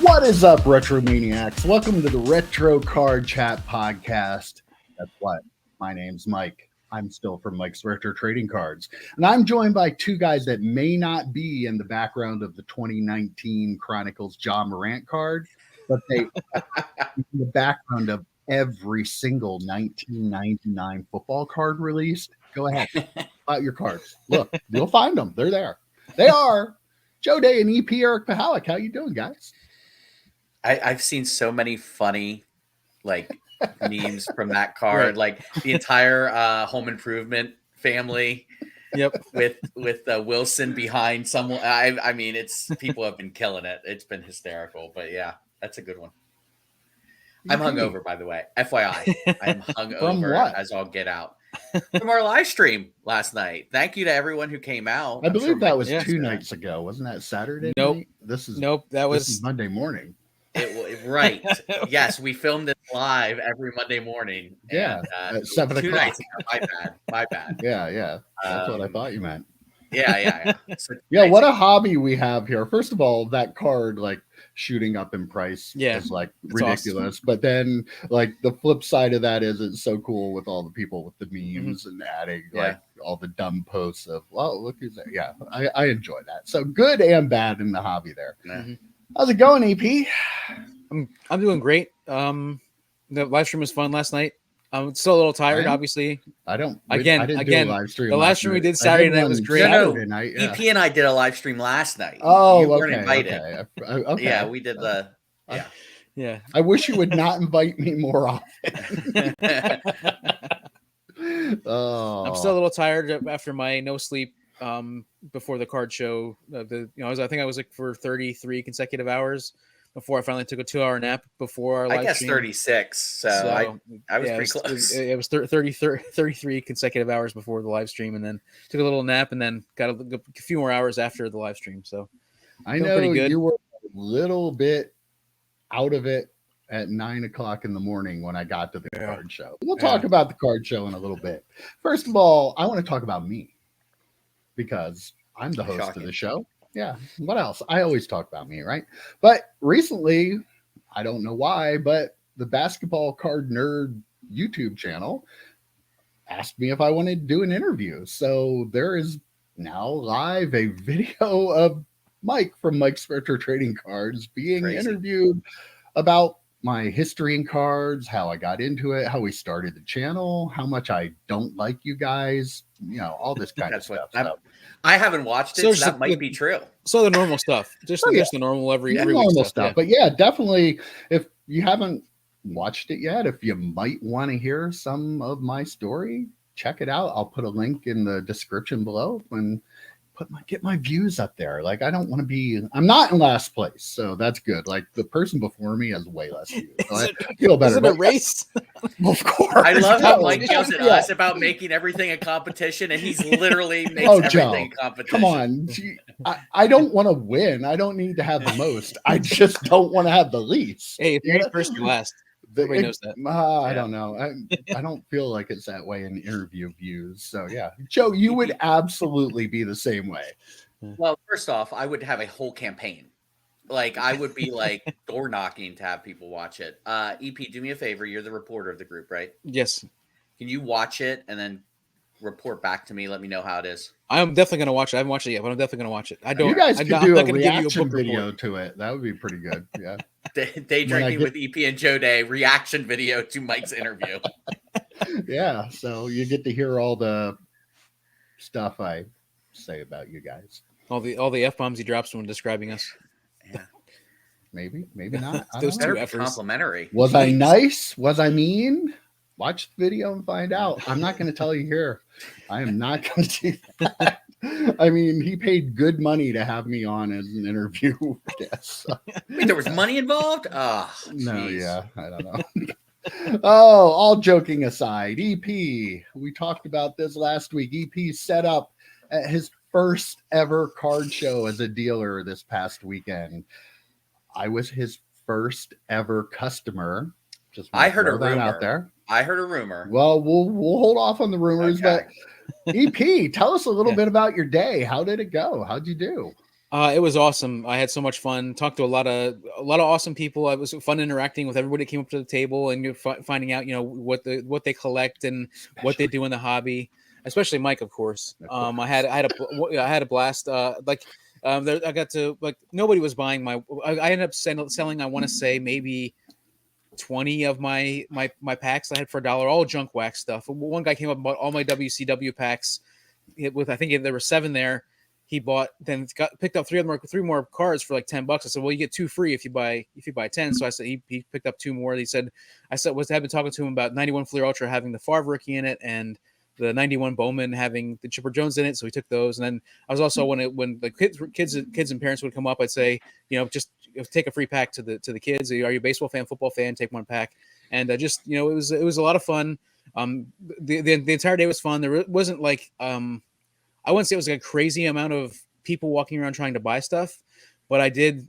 What is up, Retro Maniacs? Welcome to the Retro Card Chat Podcast. That's what. My name's Mike. I'm still from Mike's Retro Trading Cards. And I'm joined by two guys that may not be in the background of the 2019 Chronicles Ja Morant card, but they in the background of every single 1999 football card released. Go ahead. Out your cards. Look, you'll find them. They're there. They are Joe Day and EP Eric Pahalik. How you doing, guys? I've seen so many funny memes from that card, right. Like the entire Home Improvement family. Yep, with Wilson behind someone. I mean, people have been killing it. It's been hysterical, but yeah, that's a good one. I'm hungover, by the way. FYI, I'm hungover as all get out from our live stream last night. Thank you to everyone who came out. I believe that was 2 nights ago. Wasn't that Saturday? Nope. Night? This is Monday morning. Right. Yes, we filmed this live every Monday morning. Yeah, and, at 7 o'clock. 2 nights ago. My bad. Yeah. That's what I thought you meant. Yeah. So what a hobby we have here. First of all, that card shooting up in price is ridiculous. Awesome. But then the flip side of that is it's so cool with all the people with the memes and adding all the dumb posts of, well, look who's there. Yeah, I enjoy that. So good and bad in the hobby there. Mm-hmm. How's it going, EP? I'm doing great. The live stream was fun last night. I'm still a little tired, obviously. I didn't do a live stream. The live stream we did Saturday night was great. Saturday night, yeah. EP and I did a live stream last night. Oh, you weren't invited. Okay. Yeah, we did the. Yeah. I wish you would not invite me more often. Oh, I'm still a little tired after my no sleep before the card show. I think I was for 33 consecutive hours before I finally took a 2-hour nap before our live stream. 36. So I was pretty close. It was 33 consecutive hours before the live stream, and then took a little nap, and then got a few more hours after the live stream. So I know you were a little bit out of it at 9 o'clock in the morning when I got to the card show. We'll talk about the card show in a little bit. First of all, I want to talk about me because I'm the host of the show. Yeah. What else? I always talk about me, right? But recently, I don't know why, but the Basketball Card Nerd YouTube channel asked me if I wanted to do an interview. So there is now live a video of Mike from Mike's Retro Trading Cards being interviewed about my history in cards, how I got into it, how we started the channel, how much I don't like you guys, all this kind of stuff. I haven't watched it, so that might be true. So the normal stuff, just the normal every normal stuff. But yeah, definitely, if you haven't watched it yet, if you might want to hear some of my story, check it out. I'll put a link in the description below and get my views up there. I don't want to be. I'm not in last place, so that's good. The person before me has way less views, so I feel better. Is it a race? Of course. I love how Mike yells at us about making everything a competition, and he's literally making everything a competition. Come on, I don't want to win. I don't need to have the most. I just don't want to have the least. Hey, if you're first, you're last. Everybody knows that. I don't know. I don't feel like it's that way in interview views. So yeah, Joe, you would absolutely be the same way. Well, first off, I would have a whole campaign. I would be door knocking to have people watch it. EP, do me a favor. You're the reporter of the group, right? Yes. Can you watch it and then report back to me? Let me know how it is. I'm definitely going to watch it. I haven't watched it yet, but I'm definitely going to watch it. You guys could do a reaction video to it. That would be pretty good. Yeah. Day drinking with EP and Joe Day reaction video to Mike's interview. Yeah. So you get to hear all the stuff I say about you guys. All the F-bombs he drops when describing us. Yeah. Maybe not. Those two complimentary. Was I nice? Was I mean? Watch the video and find out. I'm not going to tell you here. I am not going to do that. I mean, he paid good money to have me on as an interview guest. So. Wait, there was money involved? Oh, no, yeah, I don't know. All joking aside, EP, we talked about this last week. EP set up at his first ever card show as a dealer this past weekend. I was his first ever customer. I heard a rumor out there. I heard a rumor. Well, we'll hold off on the rumors, but EP, tell us a little bit about your day. How did it go? How'd you do? It was awesome. I had so much fun. Talked to a lot of awesome people. It was fun interacting with everybody that came up to the table and finding out, what they collect and what they do in the hobby. Especially Mike, of course. I had a blast. I got to nobody was buying my. I ended up selling. I want to say maybe 20 of my packs I had for $1, all junk wax stuff. One guy came up and bought all my WCW packs with, I think there were 7 there. He picked up 3 more cards for like $10. I said, well, you get 2 free if you buy 10. So I said he picked up 2 more. I've been talking to him about 91 Fleer Ultra having the Favre rookie in it and the 91 Bowman having the Chipper Jones in it. So he took those. And then I was also, when the kids and parents would come up, I'd say, just take a free pack to the kids. Are you a baseball fan, football fan? Take 1 pack. And it was a lot of fun. The entire day was fun. There wasn't like, I wouldn't say it was like a crazy amount of people walking around trying to buy stuff, but I did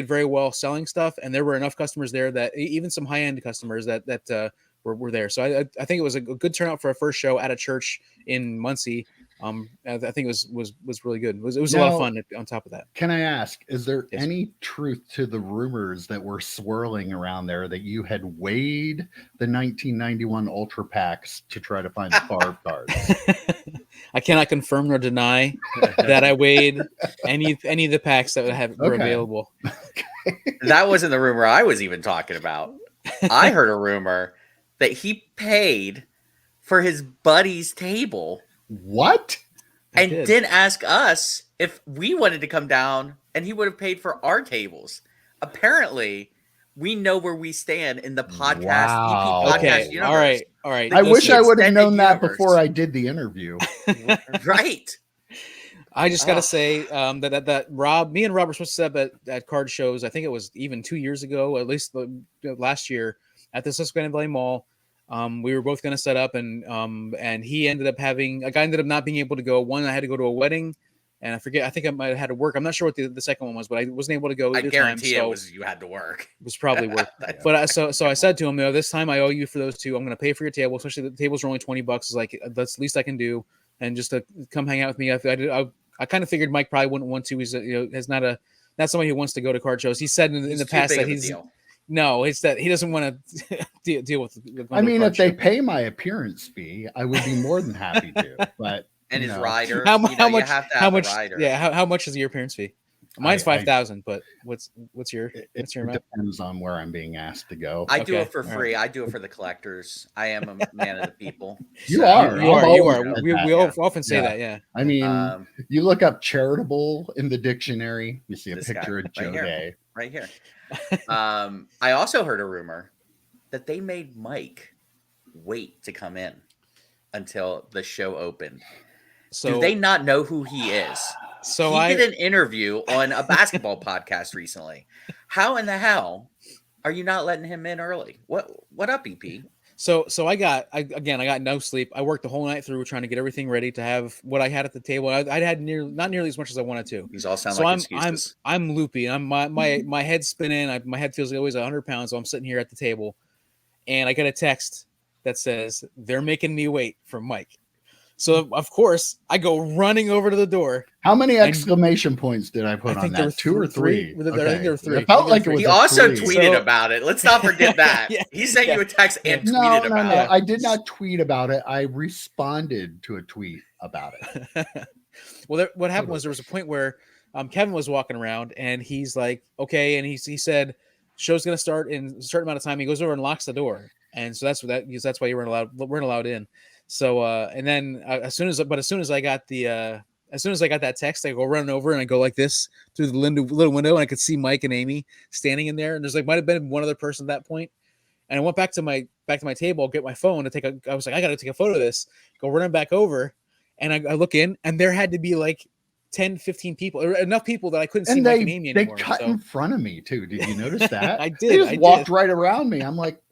very well selling stuff. And there were enough customers there that even some high-end customers that were there. So I think it was a good turnout for a first show at a church in Muncie. I think it was really good. It was a lot of fun on top of that. Can I ask, is there any truth to the rumors that were swirling around there that you had weighed the 1991 Ultra packs to try to find the Favre cards? I cannot confirm nor deny that I weighed any of the packs that were available. That wasn't the rumor I was even talking about. I heard a rumor that he paid for his buddy's table. What? And didn't ask us if we wanted to come down, and he would have paid for our tables. Apparently, we know where we stand in the podcast. Wow. EP podcast universe. All right. I wish I would have known that before I did the interview. Right. I just got to say that Rob, me and Rob were supposed to set up at card shows. I think it was even 2 years ago, at least last year at the Susquehanna Valley Mall. We were both going to set up, and he ended up not being able to go. One, I had to go to a wedding, and I forget. I think I might have had to work. I'm not sure what the second one was, but I wasn't able to go. I guarantee it was you had to work. It was probably work. But so I said to him, this time I owe you for those 2. I'm going to pay for your table, especially the tables are only $20. It's like that's the least I can do, and just to come hang out with me. I kind of figured Mike probably wouldn't want to. He's has not somebody who wants to go to card shows. He said in the past that he's. No, it's that he doesn't want to deal with. I mean, if they pay my appearance fee, I would be more than happy to. But and his rider, how much? How much? Yeah, how much is your appearance fee? Mine's 5,000, but what's your amount? It depends on where I'm being asked to go. I do it for free. Right. I do it for the collectors. I am a man of the people. You are. We often say that. Yeah. I mean, you look up charitable in the dictionary, you see a picture of Joe Day. Right here. I also heard a rumor that they made Mike wait to come in until the show opened. So do they not know who he is? So he did an interview on a basketball podcast recently. How in the hell are you not letting him in early? What up, EP? So I got no sleep. I worked the whole night through trying to get everything ready to have what I had at the table. I had not nearly as much as I wanted to. These all sound like excuses. I'm loopy. My head's spinning. My head feels like always 100 pounds. So I'm sitting here at the table, and I get a text that says they're making me wait for Mike. So of course I go running over to the door. How many exclamation points did I put on that? 2 or 3? I think there were 3. It felt like it was. He also tweeted about it. Let's not forget that. He sent you a text and tweeted about it. I did not tweet about it. I responded to a tweet about it. Well, what happened was there was a point where Kevin was walking around and he's like, okay, and he said, show's gonna start in a certain amount of time. He goes over and locks the door, and so that's why you weren't allowed in. So and then as soon as I got that text, I go running over and I go like this through the little window, and I could see Mike and Amy standing in there, and there's might have been one other person at that point. And I went back to my table, get my phone to I was like, I got to take a photo of this. Go running back over, and I look in, and there had to be like 10, 15 people, or enough people that I couldn't see Mike and Amy anymore. They cut in front of me too. Did you notice that? I did. They just walked right around me. I'm like,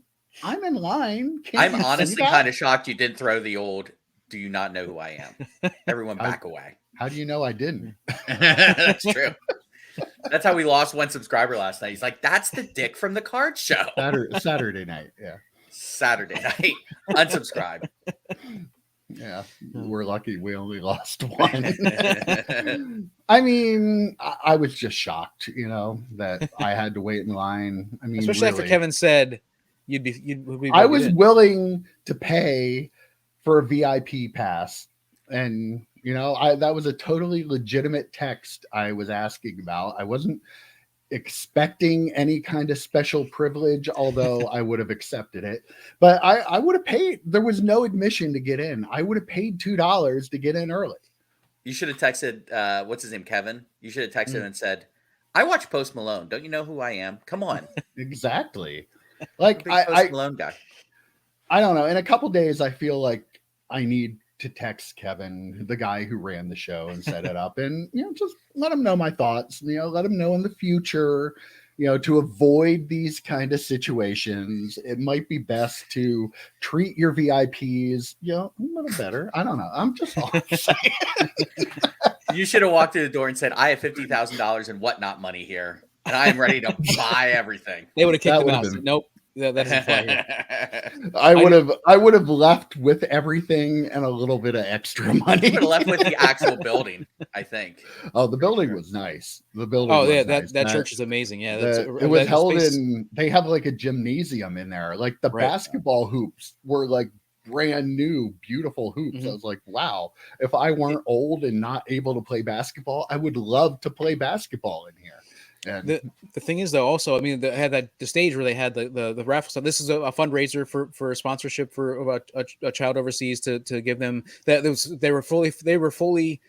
I'm in line. I'm honestly kind of shocked you didn't throw the old, do you not know who I am? Everyone back away. How do you know I didn't? That's true. That's how we lost one subscriber last night. He's like, that's the dick from the card show. Saturday night. Yeah. Saturday night. Unsubscribe. Yeah, we're lucky we only lost one. I mean, I was just shocked, that I had to wait in line. I mean, especially after Kevin said you'd be I was willing to pay for a VIP pass, and that was a totally legitimate text I was asking about. I wasn't expecting any kind of special privilege, although I would have accepted it. But I would have paid. There was no admission to get in. I would have paid $2 to get in early. You should have texted, what's his name, Kevin? You should have texted and said, I watch Post Malone. Don't you know who I am? Come on. Exactly. Like, Post Malone guy. I don't know. In a couple days, I feel like I need to text Kevin, the guy who ran the show and set it up, and just let him know my thoughts. Let him know in the future, to avoid these kind of situations, it might be best to treat your VIPs, a little better. I don't know. I'm just all saying. You should have walked through the door and said, "I have $50,000 in whatnot money here, and I am ready to buy everything." They would have kicked him out. Nope. That doesn't fly here. I would have left with everything and a little bit of extra money. You would have left with the actual building, I think. Oh, the building was nice. The building. Oh, yeah, nice. That church is amazing. Yeah, it was held in. They have like a gymnasium in there. Like the basketball hoops were like brand new, beautiful hoops. I was like, wow. If I weren't old and not able to play basketball, I would love to play basketball in here. And the thing is, though, also, I mean, they had the stage where they had the raffle stuff. This is a fundraiser for a sponsorship for a child overseas to give them that. They were fully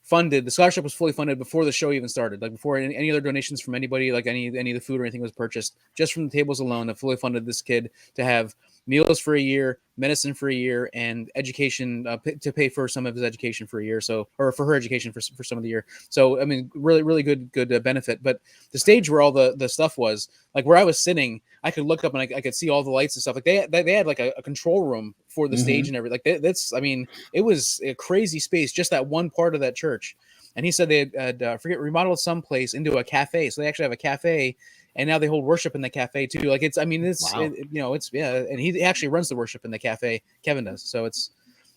funded. The scholarship was fully funded before the show even started. Like before any other donations from anybody, like any of the food or anything was purchased. Just from the tables alone, that fully funded this kid to have meals for a year, medicine for a year, and education to pay for some of his education for a year. So, or for her education for some of the year. So, I mean, really good benefit. But the stage where all the stuff was, like where I was sitting, I could look up and I could see all the lights and stuff. Like they had like a control room for the stage and everything. Like that's, I mean, it was a crazy space, just that one part of that church. And he said they had remodeled some place into a cafe. So they actually have a cafe. And now they hold worship in the cafe too. Like it's, I mean, it's, wow. And he actually runs the worship in the cafe. Kevin does. So it's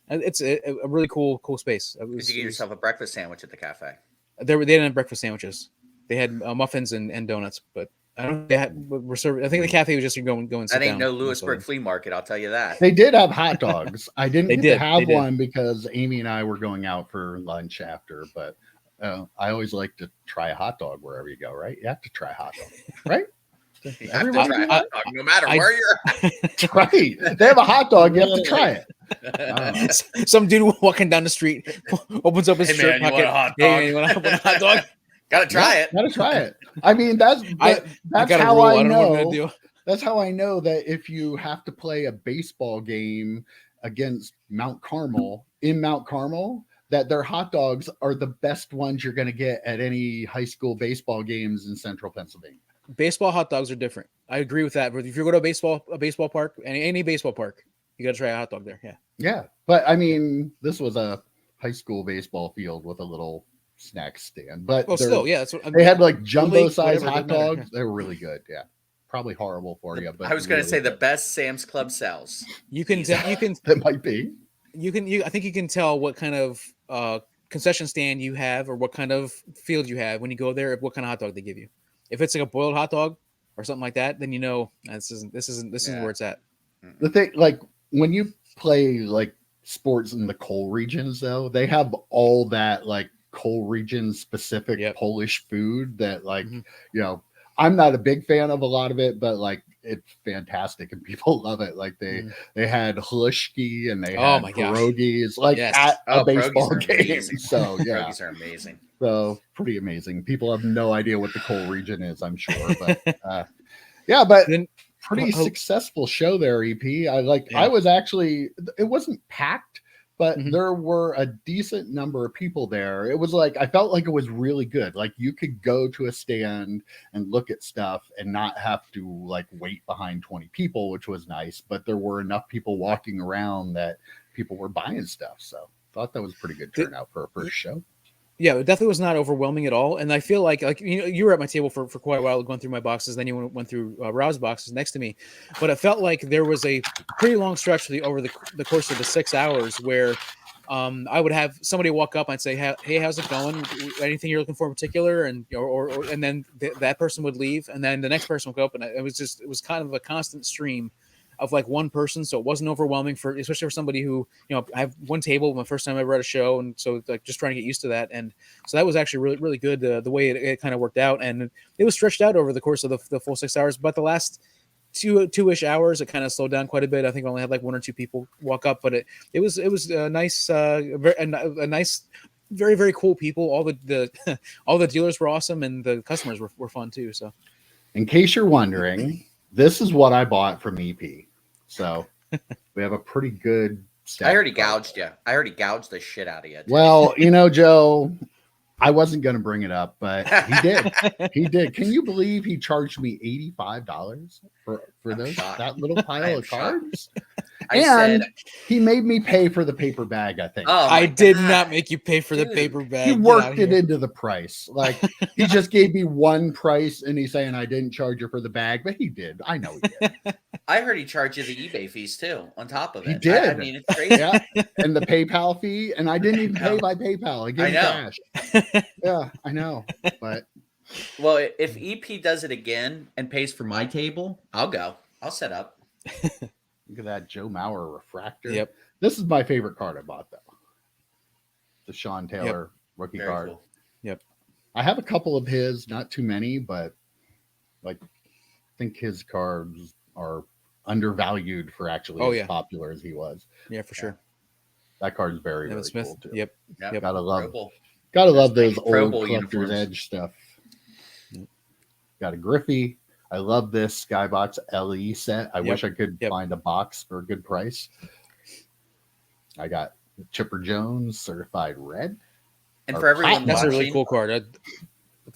a really cool space. Did you get yourself a breakfast sandwich at the cafe? They didn't have breakfast sandwiches. They had muffins and donuts, but I don't. They were serving. I think the cafe was just going. That ain't no Lewisburg flea market. I'll tell you that. They did have hot dogs. I didn't get to have one because Amy and I were going out for lunch after, but. I always like to try a hot dog wherever you go, right? You have to try a hot dog, right? You have to try a hot dog, no matter where you're at. Right. They have a hot dog, you have to try it. Some dude walking down the street opens up his shirt pocket. You want a hot dog? Hey, you want a hot dog? Gotta try it. Gotta try it. I mean, that's how I know. That's how I know that if you have to play a baseball game against Mount Carmel, that their hot dogs are the best ones you're going to get at any high school baseball games in central Pennsylvania. Baseball hot dogs are different. I agree with that. But if you go to a baseball park, any baseball park, you got to try a hot dog there. Yeah. Yeah. But I mean, this was a high school baseball field with a little snack stand. But still, yeah. They had like jumbo size hot dogs. They were really good. Yeah. Probably horrible for you. But I was going to say the best Sam's Club sells. You can. That might be. I think you can tell what kind of concession stand you have or what kind of field you have when you go there, what kind of hot dog they give you. If it's like a boiled hot dog or something like that, then you know this is where it's at. The thing, like when you play like sports in the coal regions, though, they have all that like coal region specific Polish food that like I'm not a big fan of a lot of it, but like it's fantastic and people love it. Like they had hlushki and they had pierogies like at a baseball game. Amazing. So yeah, pierogies are amazing. So pretty amazing. People have no idea what the coal region is, I'm sure, but but pretty successful show there. EP. I was actually, it wasn't packed, but there were a decent number of people there. It was like, I felt like it was really good. Like you could go to a stand and look at stuff and not have to like wait behind 20 people, which was nice. But there were enough people walking around that people were buying stuff. So thought that was a pretty good turnout for a first show. Yeah, it definitely was not overwhelming at all. And I feel like you were at my table for quite a while going through my boxes. Then you went through Rob's boxes next to me. But it felt like there was a pretty long stretch over the course of the 6 hours where I would have somebody walk up and say, "Hey, how's it going? Anything you're looking for in particular?" And and then that person would leave, and then the next person would go up, and it was kind of a constant stream of like one person, so it wasn't overwhelming especially for somebody who, I have one table, my first time ever at a show, and so like just trying to get used to that, and so that was actually really really good the way it kind of worked out, and it was stretched out over the course of the full 6 hours, but the last two-ish hours it kind of slowed down quite a bit. I think I only had like one or two people walk up, but it was a nice a nice, very very cool people. All the all the dealers were awesome, and the customers were fun too. So in case you're wondering, this is what I bought from EP. So we have a pretty good I already gouged you. I already gouged the shit out of you. Well, Joe, I wasn't going to bring it up, but he did. He did. Can you believe he charged me $85 for that little pile of cards? And he made me pay for the paper bag, I think. Oh, I did not make you pay for the paper bag. He worked it into the price. Like, he just gave me one price, and he's saying I didn't charge you for the bag, but he did. I know he did. I heard he charged you the eBay fees, too, on top of it. He did. I mean, it's crazy. Yeah. And the PayPal fee, and I didn't even pay by PayPal. I gave him cash. Yeah, I know. But well, if EP does it again and pays for my table, I'll go. I'll set up. Look at that Joe Mauer refractor. Yep. This is my favorite card I bought, though. The Sean Taylor rookie Very card. Cool. Yep. I have a couple of his, not too many, but like I think his cards are undervalued for actually as popular as he was. Yeah, for sure. That card's very, very Smith. cool too. Yep. Gotta love those old collector's uniforms. edge stuff. Yep. Got a Griffey. I love this Skybox LE set. I wish I could find a box for a good price. I got Chipper Jones certified red. And for everyone that's watching, a really cool card.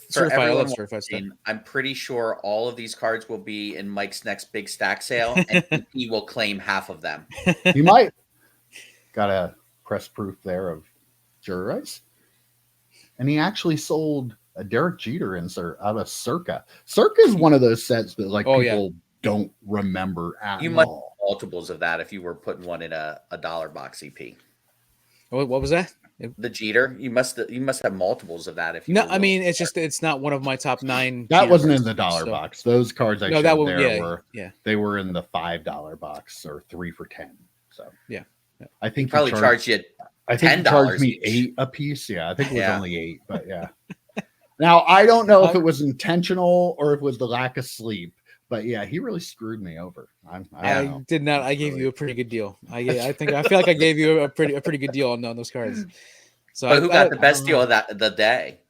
Certified stuff. I'm pretty sure all of these cards will be in Mike's next big stack sale, and he will claim half of them. He might. Got a press proof there of Jerry Rice. And he actually sold a Derek Jeter insert out of Circa. Circa is one of those sets that people don't remember at you all. Must have multiples of that if you were putting one in a dollar box EP. What was that? The Jeter. You must have multiples of that if you. No, I mean it's not one of my top 9. That wasn't in the dollar box. Those cards I showed there were they were in the $5 box or 3 for $10. So yeah. I think he probably charged you. I think he charged me $8 a piece. Yeah, I think it was only 8, but yeah. Now I don't know if it was intentional or if it was the lack of sleep, but yeah, he really screwed me over. I did not. I gave you a pretty good deal. I feel like I gave you a pretty good deal on those cards. So who got the best deal of the day?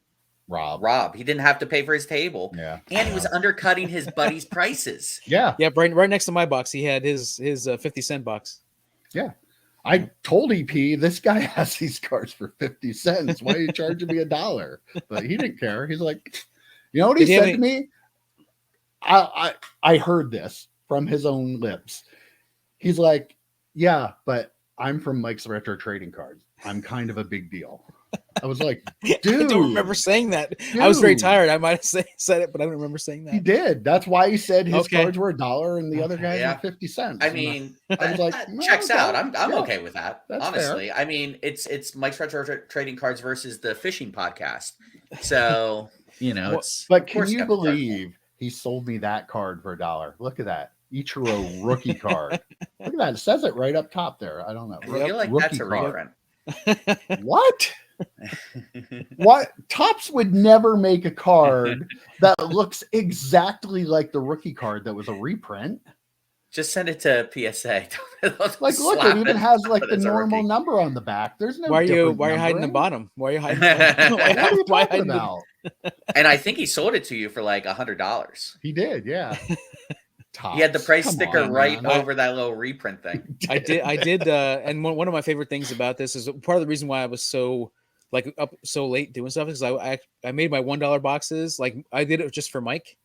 Rob. He didn't have to pay for his table. Yeah, and he was undercutting his buddy's prices. Yeah. Right next to my box, he had his 50-cent box. Yeah. I told EP this guy has these cards for 50 cents. Why are you charging me $1? But he didn't care. He's like, you know what he said to me? I heard this from his own lips. He's like, yeah, but I'm from Mike's Retro Trading Cards. I'm kind of a big deal. I was like, dude. I don't remember saying that. Dude. I was very tired. I might have said it, but I don't remember saying that. He did. That's why he said his cards were $1 and the other guys were 50 cents. I mean, I was like, checks out. I'm okay with that. That's honestly. Fair. I mean, it's Mike's Retro Trading Cards versus the fishing podcast. So, it's. But can you believe he sold me that card for $1? Look at that. Ichiro rookie card. Look at that. It says it right up top there. I don't know. I feel like that's a reprint. What? What? Topps would never make a card that looks exactly like the rookie card that was a reprint. Just send it to PSA. Like, look, it even has like the normal number on the back. There's no. Why are you hiding the bottom? Why are you hiding? What are you talking about? And I think he sold it to you for like $100. He did, yeah. Topps. He had the price sticker over that little reprint thing. I did. And one of my favorite things about this is part of the reason why I was so up so late doing stuff is I made my $1 boxes. Like I did it just for Mike,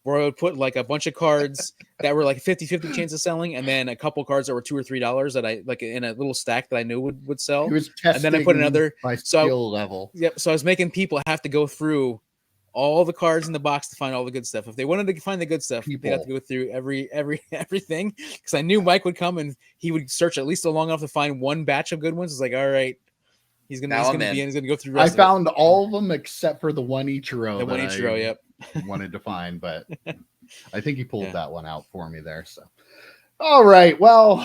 where I would put like a bunch of cards that were like 50-50 chance of selling, and then a couple cards that were $2 or $3 that I like in a little stack that I knew would sell. He was testing, and then I put another by skill level. Yep. So I was making people have to go through all the cards in the box to find all the good stuff. If they wanted to find the good stuff, they'd have to go through everything. Because I knew Mike would come and he would search at least long enough to find one batch of good ones. It's like, all right, he's gonna go through. The rest I found all of them except for the one Ichiro. Yep. Wanted to find, but I think he pulled that one out for me there. So, all right, well,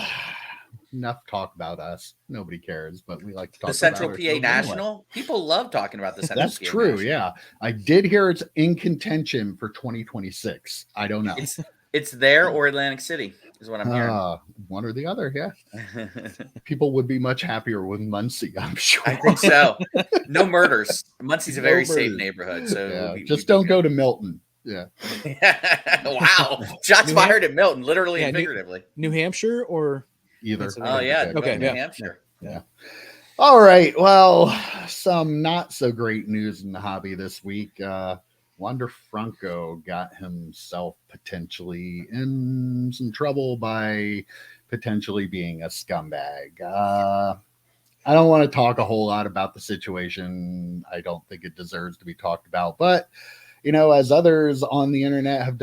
enough talk about us. Nobody cares, but we like to talk the Central about PA National. Anyway. People love talking about the Central That's PA true. National. Yeah, I did hear it's in contention for 2026. I don't know. It's there or Atlantic City is what I'm hearing. One or the other. Yeah. People would be much happier with Muncie, I'm sure. I think so. No murders. Muncie's a very safe neighborhood, so just don't go to Milton. Yeah. Wow. Shots fired at Milton, literally and figuratively. New Hampshire or either? Oh yeah. Okay. New Hampshire. Yeah. All right. Well, some not so great news in the hobby this week. Wander Franco got himself potentially in some trouble by potentially being a scumbag. I don't want to talk a whole lot about the situation. I don't think it deserves to be talked about, but as others on the internet have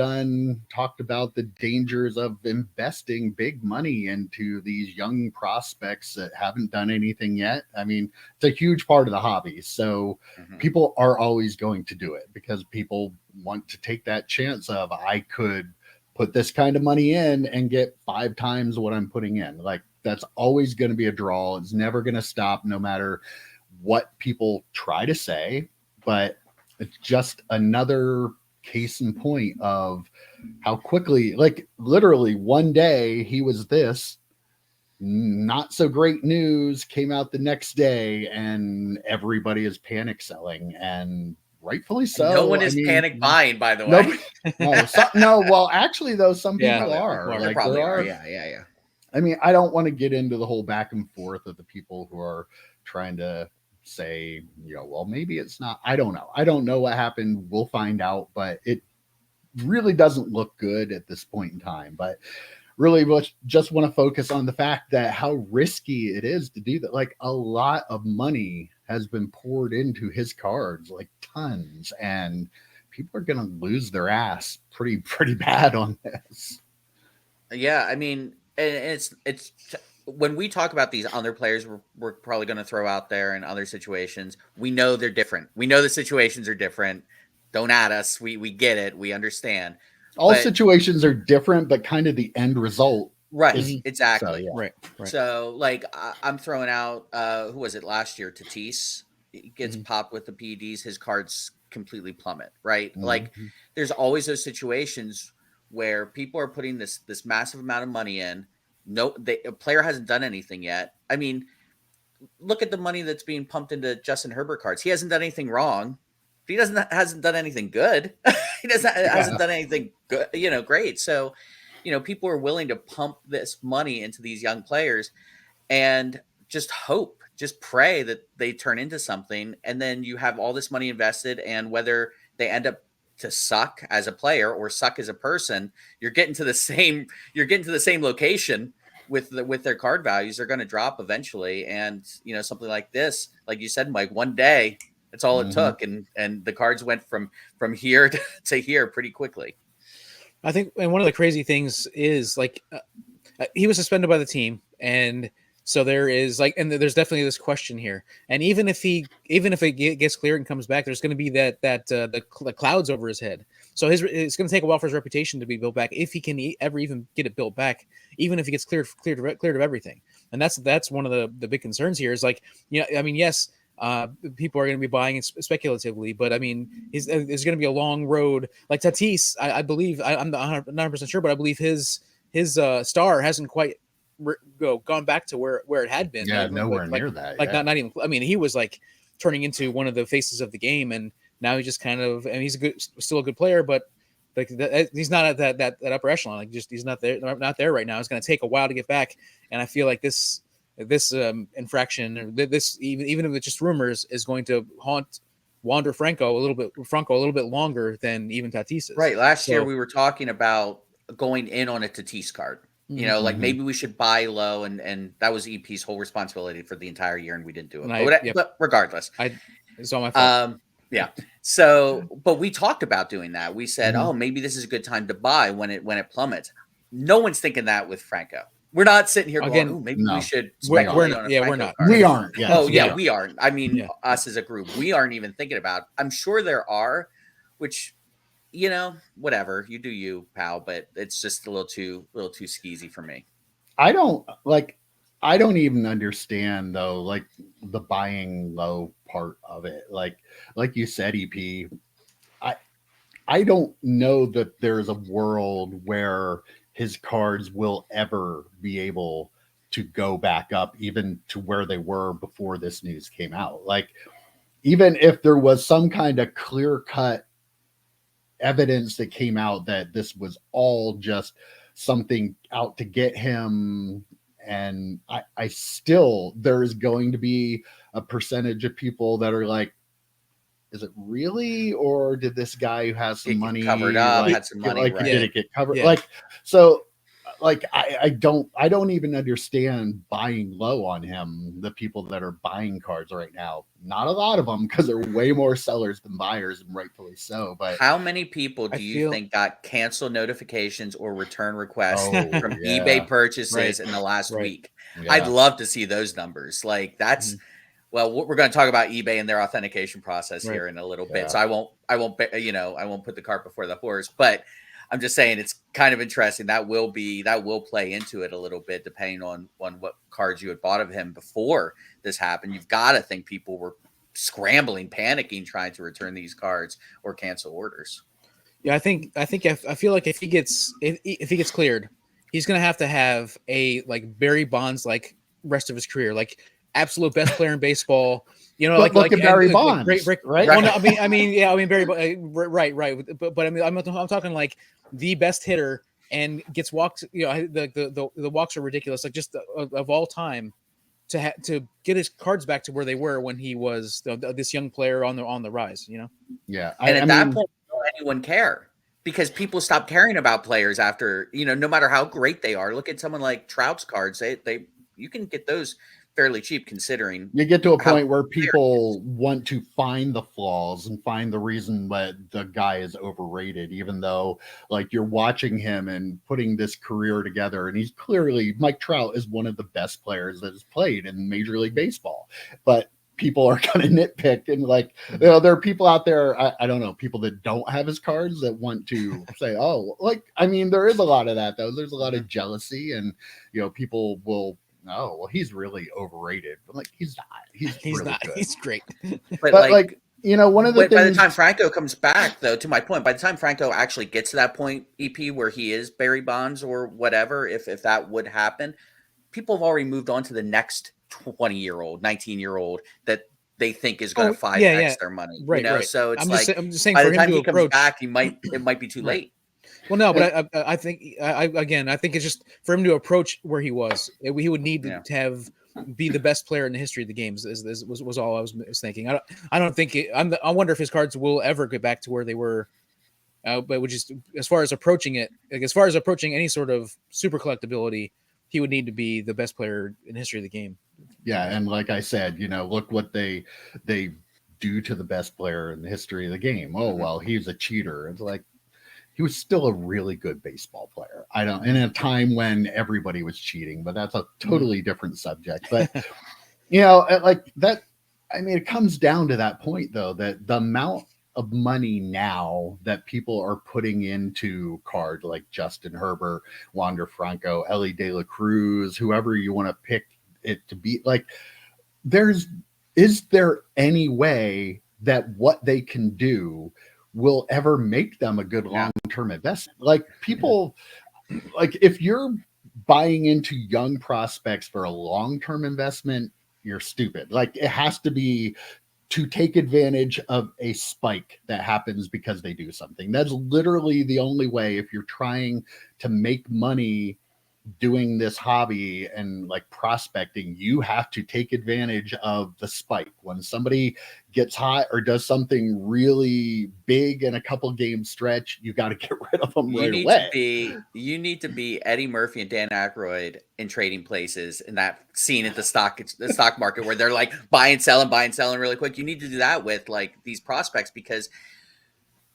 talked about the dangers of investing big money into these young prospects that haven't done anything yet. I mean, it's a huge part of the hobby. So people are always going to do it because people want to take that chance of, I could put this kind of money in and get 5 times what I'm putting in. Like, that's always going to be a draw. It's never going to stop, no matter what people try to say. But it's just another case in point of how quickly, like literally one day he was this, not so great news came out the next day and everybody is panic selling, and rightfully so. No one is panic buying, by the way. Well, actually though, some people are. Like, there are. Yeah. I mean, I don't want to get into the whole back and forth of the people who are trying to say, well, maybe it's not. I don't know. I don't know what happened. We'll find out, but it really doesn't look good at this point in time. But really just want to focus on the fact that how risky it is to do that. Like, a lot of money has been poured into his cards, like tons, and people are going to lose their ass pretty bad on this. Yeah. I mean, it's when we talk about these other players we're probably going to throw out there in other situations, we know they're different. We know the situations are different. Don't at us. We get it. We understand. All situations are different, but kind of the end result. Right. Exactly. So, Right. So, like, I'm throwing out, who was it last year? Tatis. He gets popped with the PEDs. His cards completely plummet. Right. Like, there's always those situations where people are putting this massive amount of money in. A player hasn't done anything yet. I mean, look at the money that's being pumped into Justin Herbert cards. He hasn't done anything wrong. He hasn't done anything good. Hasn't done anything good, great. So, people are willing to pump this money into these young players and just pray that they turn into something. And then you have all this money invested, and whether they end up to suck as a player or suck as a person, you're getting to the same location with their card values. They're going to drop eventually. And, something like this, like you said, Mike, one day, that's all it took. And the cards went from here to here pretty quickly. I think, and one of the crazy things is, like, he was suspended by the team, and so there is there's definitely this question here. And even if it gets cleared and comes back, there's going to be the clouds over his head. So it's going to take a while for his reputation to be built back, if he can ever even get it built back, even if he gets cleared of everything. And that's one of the big concerns here is, like, I mean, yes, people are going to be buying it speculatively, but I mean, there's going to be a long road. Like Tatis, I believe, I'm not 100% sure, but I believe his star hasn't quite gone back to where it had been. Yeah, nowhere near that. Like, not even. I mean, he was like turning into one of the faces of the game, and now he just kind of. And he's still a good player, but like he's not at that upper echelon. Like, just he's not there right now. It's going to take a while to get back, and I feel like this infraction, or this even if it's just rumors, is going to haunt Wander Franco a little bit longer than even Tatis's. Right. Last year we were talking about going in on a Tatis card. You know, like maybe we should buy low, and that was EP's whole responsibility for the entire year, and we didn't do it. But regardless, it's all my fault. Yeah. So, but we talked about doing that. We said, oh, maybe this is a good time to buy when it plummets. No one's thinking that with Franco. We're not sitting here going, oh, maybe we should. We're not. We aren't. Yeah. Oh, yeah, we aren't. I mean, us as a group, we aren't even thinking about it. I'm sure there are, which, you know, whatever. You do you, pal, but it's just a little too skeezy for me. I don't even understand though, like the buying low part of it. Like you said, EP, I don't know that there's a world where his cards will ever be able to go back up even to where they were before this news came out. Like, even if there was some kind of clear-cut evidence that came out that this was all just something out to get him, and I still, there's going to be a percentage of people that are like, is it really, or did this guy who has some money covered up, had some money, like, did it get covered? Like, so, like, I don't even understand buying low on him. The people that are buying cards right now, not a lot of them, because there are way more sellers than buyers, and rightfully so. But how many people do you think got cancel notifications or return requests from eBay purchases in the last week? Yeah. I'd love to see those numbers. Like, that's well, we're going to talk about eBay and their authentication process here in a little bit. So I won't put the cart before the horse, but I'm just saying it's kind of interesting. That will play into it a little bit, depending on what cards you had bought of him before this happened. You've got to think people were scrambling, panicking, trying to return these cards or cancel orders. Yeah, I feel like if he gets cleared, he's going to have a like Barry Bonds like rest of his career, like absolute best player in baseball. You know, but look at Barry Bonds, right? Well, no, I mean, Barry, right. But I mean, I'm talking like the best hitter and gets walked. You know, the walks are ridiculous. Like, just of all time, to get his cards back to where they were when he was this young player on the rise. You know. Yeah, and at that point, don't anyone care, because people stop caring about players after, you know, no matter how great they are. Look at someone like Trout's cards. You can get those fairly cheap, considering you get to a point where people want to find the flaws and find the reason that the guy is overrated, even though, like, you're watching him and putting this career together, and he's clearly, Mike Trout is one of the best players that has played in Major League Baseball, but people are kind of nitpicked, and like, you know, there are people out there, I don't know, people that don't have his cards that want to say, oh, like, I mean, there is a lot of that though. There's a lot of jealousy, and, you know, people will, oh, well, he's really overrated. But like, he's not. He's really not. Good. He's great. But like, you know, one of the things. By the time Franco comes back, though, to my point, by the time Franco actually gets to that point, EP, where he is Barry Bonds or whatever, if that would happen, people have already moved on to the next 20-year-old, 19-year-old that they think is going to 5x their money. Right, you know? Right. So it's I'm just saying, by for the time him he to comes back, it might be too late. Well, no, but I think it's just for him to approach where he was. He would need to be the best player in the history of the games. Was all I was thinking. I don't think I wonder if his cards will ever get back to where they were. But just as far as approaching it, like as far as approaching any sort of super collectability, he would need to be the best player in the history of the game. Yeah, and like I said, you know, look what they do to the best player in the history of the game. Oh, well, he's a cheater. It's like, he was still a really good baseball player. In a time when everybody was cheating, but that's a totally different subject. But, you know, like that, I mean, it comes down to that point though, that the amount of money now that people are putting into card like Justin Herbert, Wander Franco, Ellie De La Cruz, whoever you want to pick it to be, like, is there any way that what they can do will ever make them a good long-term investment? Like, people, like, if you're buying into young prospects for a long-term investment, you're stupid. Like, it has to be to take advantage of a spike that happens because they do something. That's literally the only way. If you're trying to make money doing this hobby and like prospecting, you have to take advantage of the spike. When somebody gets hot or does something really big in a couple game stretch, you got to get rid of them right away. You need to be Eddie Murphy and Dan Aykroyd in Trading Places in that scene at the stock market where they're like buy and selling really quick. You need to do that with like these prospects, because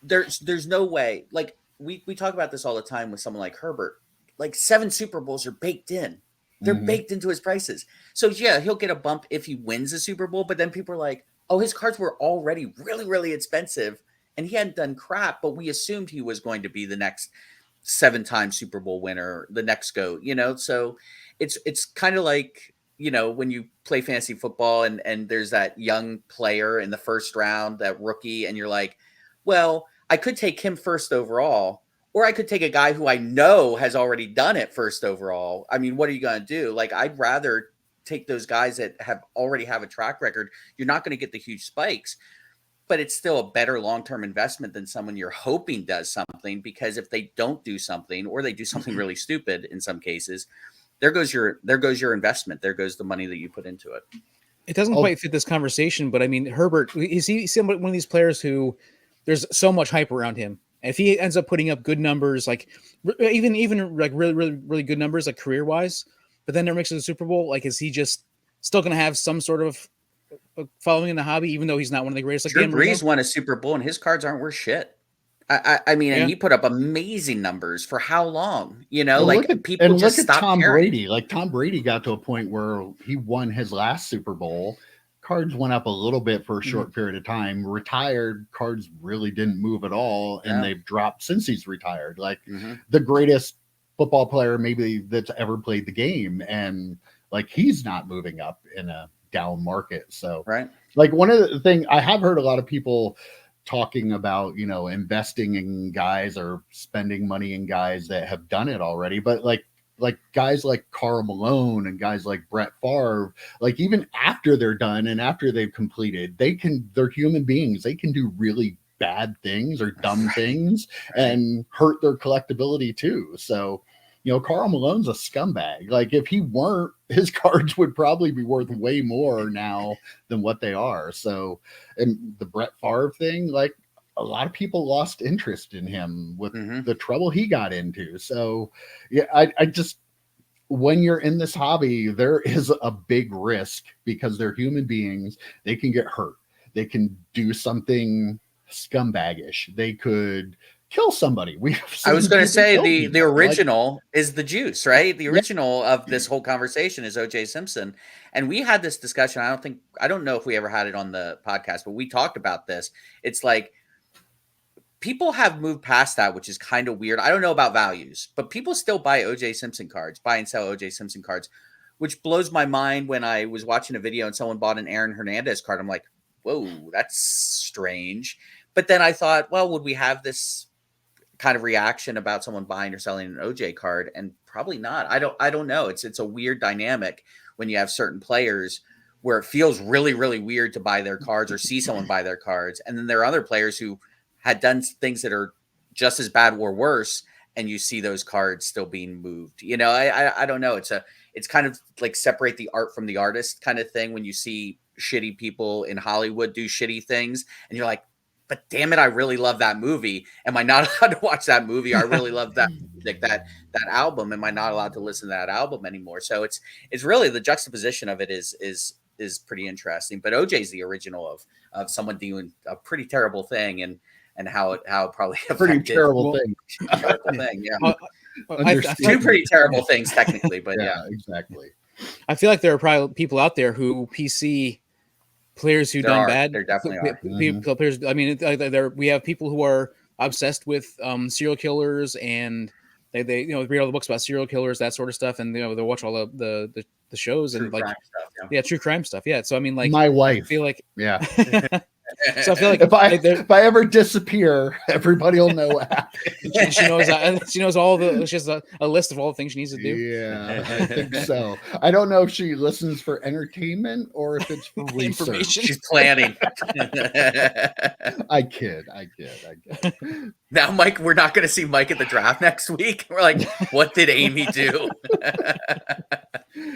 there's no way. Like we talk about this all the time with someone like Herbert. Like 7 Super Bowls are baked in. They're baked into his prices. So yeah, he'll get a bump if he wins a Super Bowl, but then people are like, oh, his cards were already really, really expensive and he hadn't done crap, but we assumed he was going to be the next 7-time Super Bowl winner, the next GOAT, you know? So it's kind of like, you know, when you play fantasy football and there's that young player in the first round, that rookie, and you're like, well, I could take him first overall, or I could take a guy who I know has already done it first overall. I mean, what are you going to do? Like, I'd rather take those guys that already have a track record. You're not going to get the huge spikes, but it's still a better long-term investment than someone you're hoping does something, because if they don't do something, or they do something really stupid in some cases, there goes your investment. There goes the money that you put into it. It doesn't quite fit this conversation, but I mean, Herbert, is he one of these players who there's so much hype around him? If he ends up putting up good numbers, like even like really, really, really good numbers, like career wise, but then never makes it to the Super Bowl, like, is he just still going to have some sort of following in the hobby, even though he's not one of the greatest? Like Drew Brees won a Super Bowl and his cards aren't worth shit. I mean, and he put up amazing numbers for how long? You know, well, like people just stopped Tom caring. Brady. Like Tom Brady got to a point where he won his last Super Bowl. Cards went up a little bit for a short period of time. Retired, cards really didn't move at all, and they've dropped since he's retired. Like the greatest football player maybe that's ever played the game, and like he's not moving up in a down market. So like one of the things I have heard a lot of people talking about, you know, investing in guys or spending money in guys that have done it already, but like guys like Karl Malone and guys like Brett Favre, like even after they're done and after they've completed, they're human beings. They can do really bad things or dumb things and hurt their collectability too. So, you know, Karl Malone's a scumbag. Like if he weren't, his cards would probably be worth way more now than what they are. So, and the Brett Favre thing, like, a lot of people lost interest in him with the trouble he got into. So yeah, I just, when you're in this hobby, there is a big risk because they're human beings. They can get hurt. They can do something scumbagish. They could kill somebody. I was going to say the original is the juice, right? The original of this whole conversation is O.J. Simpson. And we had this discussion. I don't know if we ever had it on the podcast, but we talked about this. It's like, people have moved past that, which is kind of weird. I don't know about values, but people still buy O.J. Simpson cards, buy and sell O.J. Simpson cards, which blows my mind. When I was watching a video and someone bought an Aaron Hernandez card, I'm like, whoa, that's strange. But then I thought, well, would we have this kind of reaction about someone buying or selling an O.J. card? And probably not. I don't know. It's a weird dynamic when you have certain players where it feels really, really weird to buy their cards or see someone buy their cards. And then there are other players who had done things that are just as bad or worse, and you see those cards still being moved. You know, I don't know. It's kind of like separate the art from the artist kind of thing when you see shitty people in Hollywood do shitty things, and you're like, but damn it, I really love that movie. Am I not allowed to watch that movie? I really love that like that album. Am I not allowed to listen to that album anymore? So it's really the juxtaposition of it is pretty interesting. But OJ's the original of someone doing a pretty terrible thing and how it probably a pretty terrible thing. Terrible thing, yeah. Two pretty terrible things technically, but yeah, exactly. I feel like there are probably people out there who PC players who done bad. There definitely are. Players. I mean, we have people who are obsessed with serial killers, and they read all the books about serial killers, that sort of stuff, and they watch all the shows true and like stuff, true crime stuff. Yeah, so I mean, like my wife. I feel like So I feel like if I ever disappear, everybody will know what happened. She knows all the. She has a list of all the things she needs to do. Yeah, I think so. I don't know if she listens for entertainment or if it's for research. She's planning. I kid. Now, Mike, we're not going to see Mike at the draft next week. We're like, what did Amy do?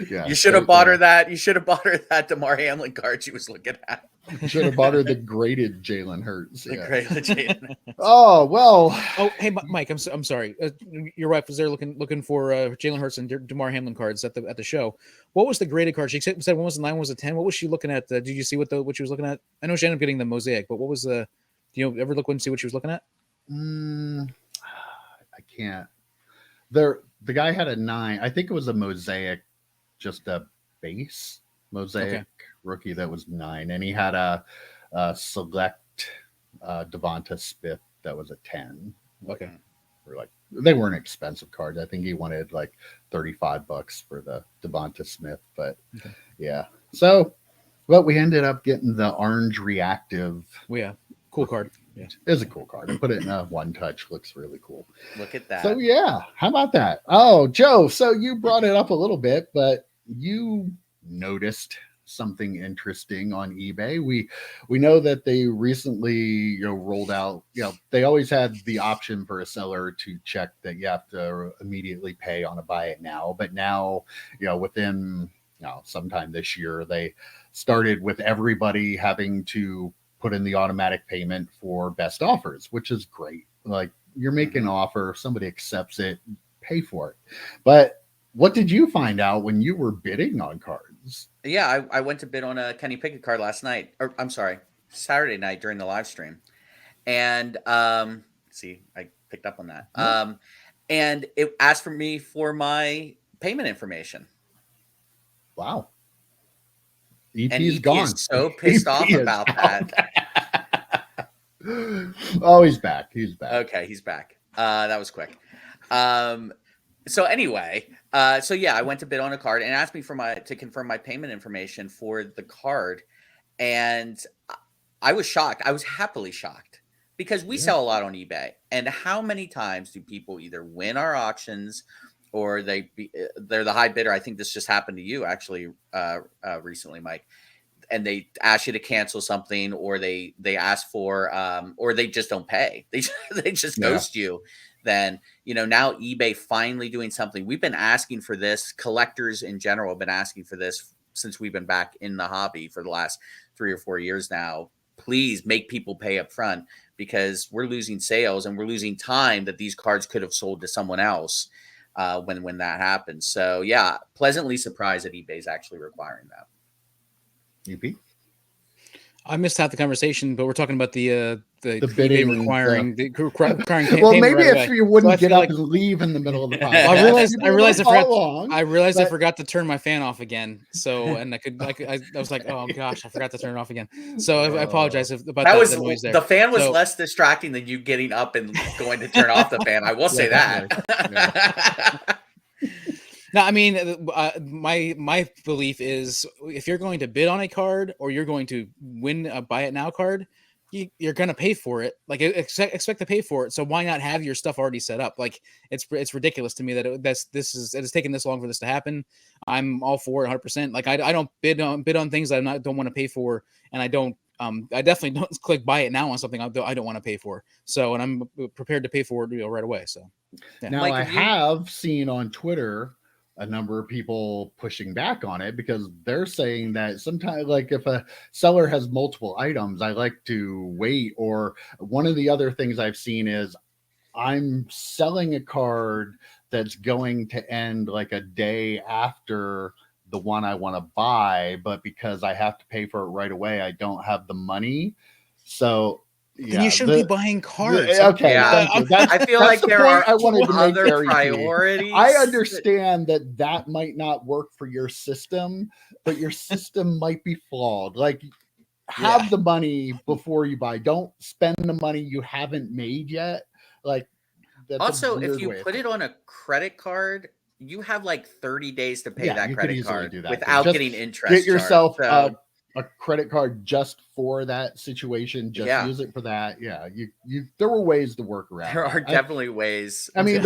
Yeah, you should have bought her that. You should have bought her that DeMar Hamlin card she was looking at. Should have bought her the graded Jalen Hurts. The graded Jalen. Oh well. Oh, hey, Mike, I'm sorry. Your wife was there looking for Jalen Hurts and DeMar Hamlin cards at the show. What was the graded card? She said one was a 9, one was a 10. What was she looking at? Did you see what she was looking at? I know she ended up getting the mosaic, but what was the? Do you ever look and see what she was looking at? I can't. The guy had a 9. I think it was a mosaic, just a base mosaic rookie that was 9, and he had a select Devonta Smith that was a 10. Okay, they weren't expensive cards. I think he wanted like $35 for the Devonta Smith, but yeah. So, but we ended up getting the orange reactive. Yeah, cool card. Yeah, it's a cool card. I put it in a one touch. Looks really cool. Look at that. So yeah, how about that? Oh, Joe. So you brought it up a little bit, but you noticed something interesting on eBay. We know that they recently rolled out. They always had the option for a seller to check that you have to immediately pay on a buy it now. But now, within sometime this year, they started with everybody having to put in the automatic payment for best offers, which is great. Like, you're making an offer, somebody accepts it, pay for it. But what did you find out when you were bidding on cards? Yeah, I went to bid on a Kenny Pickett card last night, or I'm sorry, Saturday night during the live stream. And see, I picked up on that. And it asked me for my payment information. Wow. EP's gone. Is so pissed off about that. Oh, he's back. He's back. Okay, he's back. That was quick. So anyway, I went to bid on a card and asked me to confirm my payment information for the card, and I was shocked. I was happily shocked because we sell a lot on eBay, and how many times do people either win our auctions or they're the high bidder? I think this just happened to you actually recently, Mike. And they ask you to cancel something, or they ask for, or they just don't pay. They just ghost you. Then, now eBay finally doing something. We've been asking for this. Collectors in general have been asking for this since we've been back in the hobby for the last 3 or 4 years now. Please make people pay up front, because we're losing sales and we're losing time that these cards could have sold to someone else when that happens. So yeah, pleasantly surprised that eBay is actually requiring that. UP? I missed half the conversation, but we're talking about the bidding requiring well, maybe if you wouldn't get up and leave in the middle of the podcast. I realized I forgot to turn my fan off again. So, and I was like, oh gosh, I forgot to turn it off again. So I apologize about that. Was noise there. The fan was less distracting than you getting up and going to turn off the fan. I will say that. No, I mean, my belief is if you're going to bid on a card or you're going to win a buy it now card, you're going to pay for it. Like, expect to pay for it. So why not have your stuff already set up? Like, it's ridiculous to me that it's taken this long for this to happen. I'm all for it 100%. Like, I don't bid on things that I don't want to pay for, and I definitely don't click buy it now on something I don't want to pay for. So, and I'm prepared to pay for it right away. So yeah. Now, Mike, I have seen on Twitter a number of people pushing back on it, because they're saying that sometimes, like, if a seller has multiple items, I like to wait. Or one of the other things I've seen is I'm selling a card that's going to end like a day after the one I want to buy, but because I have to pay for it right away, I don't have the money. So then you shouldn't be buying cards. Okay. Yeah. I feel like there are other priorities. I understand that might not work for your system, but your system might be flawed. Like, have the money before you buy. Don't spend the money you haven't made yet. Like, that's also, if you put it on a credit card, you have like 30 days to pay that credit card without getting interest. Get yourself a credit card just for that situation. Just use it for that. Yeah, you. There were ways to work around. There are definitely ways. I mean,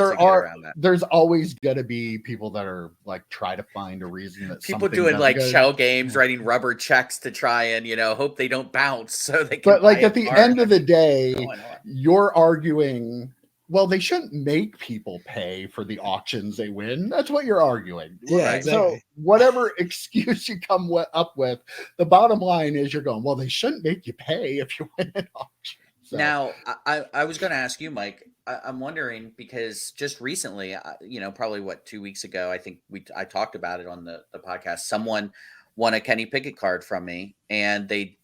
there's always gonna be people that are like try to find a reason that people doing like shell games, writing rubber checks to try and hope they don't bounce so they can. But like at the end of the day, you're arguing. Well, they shouldn't make people pay for the auctions they win. That's what you're arguing. Yeah, exactly. So whatever excuse you come up with, the bottom line is you're going, well, they shouldn't make you pay if you win an auction. So. Now, I was going to ask you, Mike, I'm wondering because just recently, probably 2 weeks ago, I think I talked about it on the podcast. Someone won a Kenny Pickett card from me and they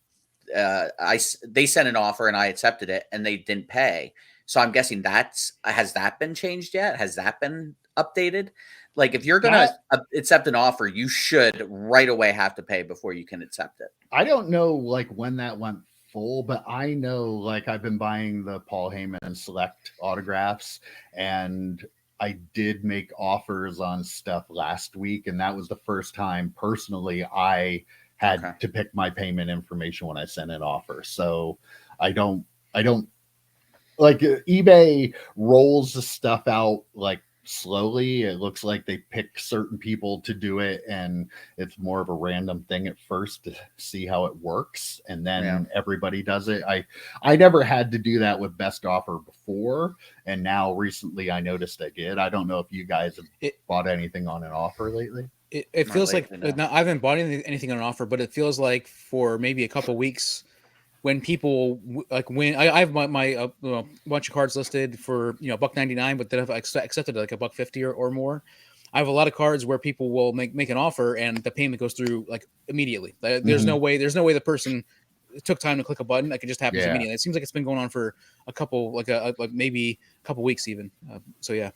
sent an offer and I accepted it and they didn't pay. So I'm guessing has that been changed yet? Has that been updated? Like if you're going to accept an offer, you should right away have to pay before you can accept it. I don't know like when that went full, but I know like I've been buying the Paul Heyman Select autographs and I did make offers on stuff last week. And that was the first time personally I had to pick my payment information when I sent an offer. So I don't like eBay rolls the stuff out like slowly. It looks like they pick certain people to do it and it's more of a random thing at first to see how it works and then everybody does it. I never had to do that with Best Offer before and now recently I noticed I did. I don't know if you guys have bought anything on an offer lately. It feels like I haven't bought anything on an offer, but it feels like for maybe a couple weeks when people like when I have my bunch of cards listed for $1.99, but then if I accepted like $1.50 or more, I have a lot of cards where people will make an offer and the payment goes through like immediately. There's no way the person took time to click a button. Like it just happens immediately. It seems like it's been going on for a couple like maybe a couple weeks even. So yeah.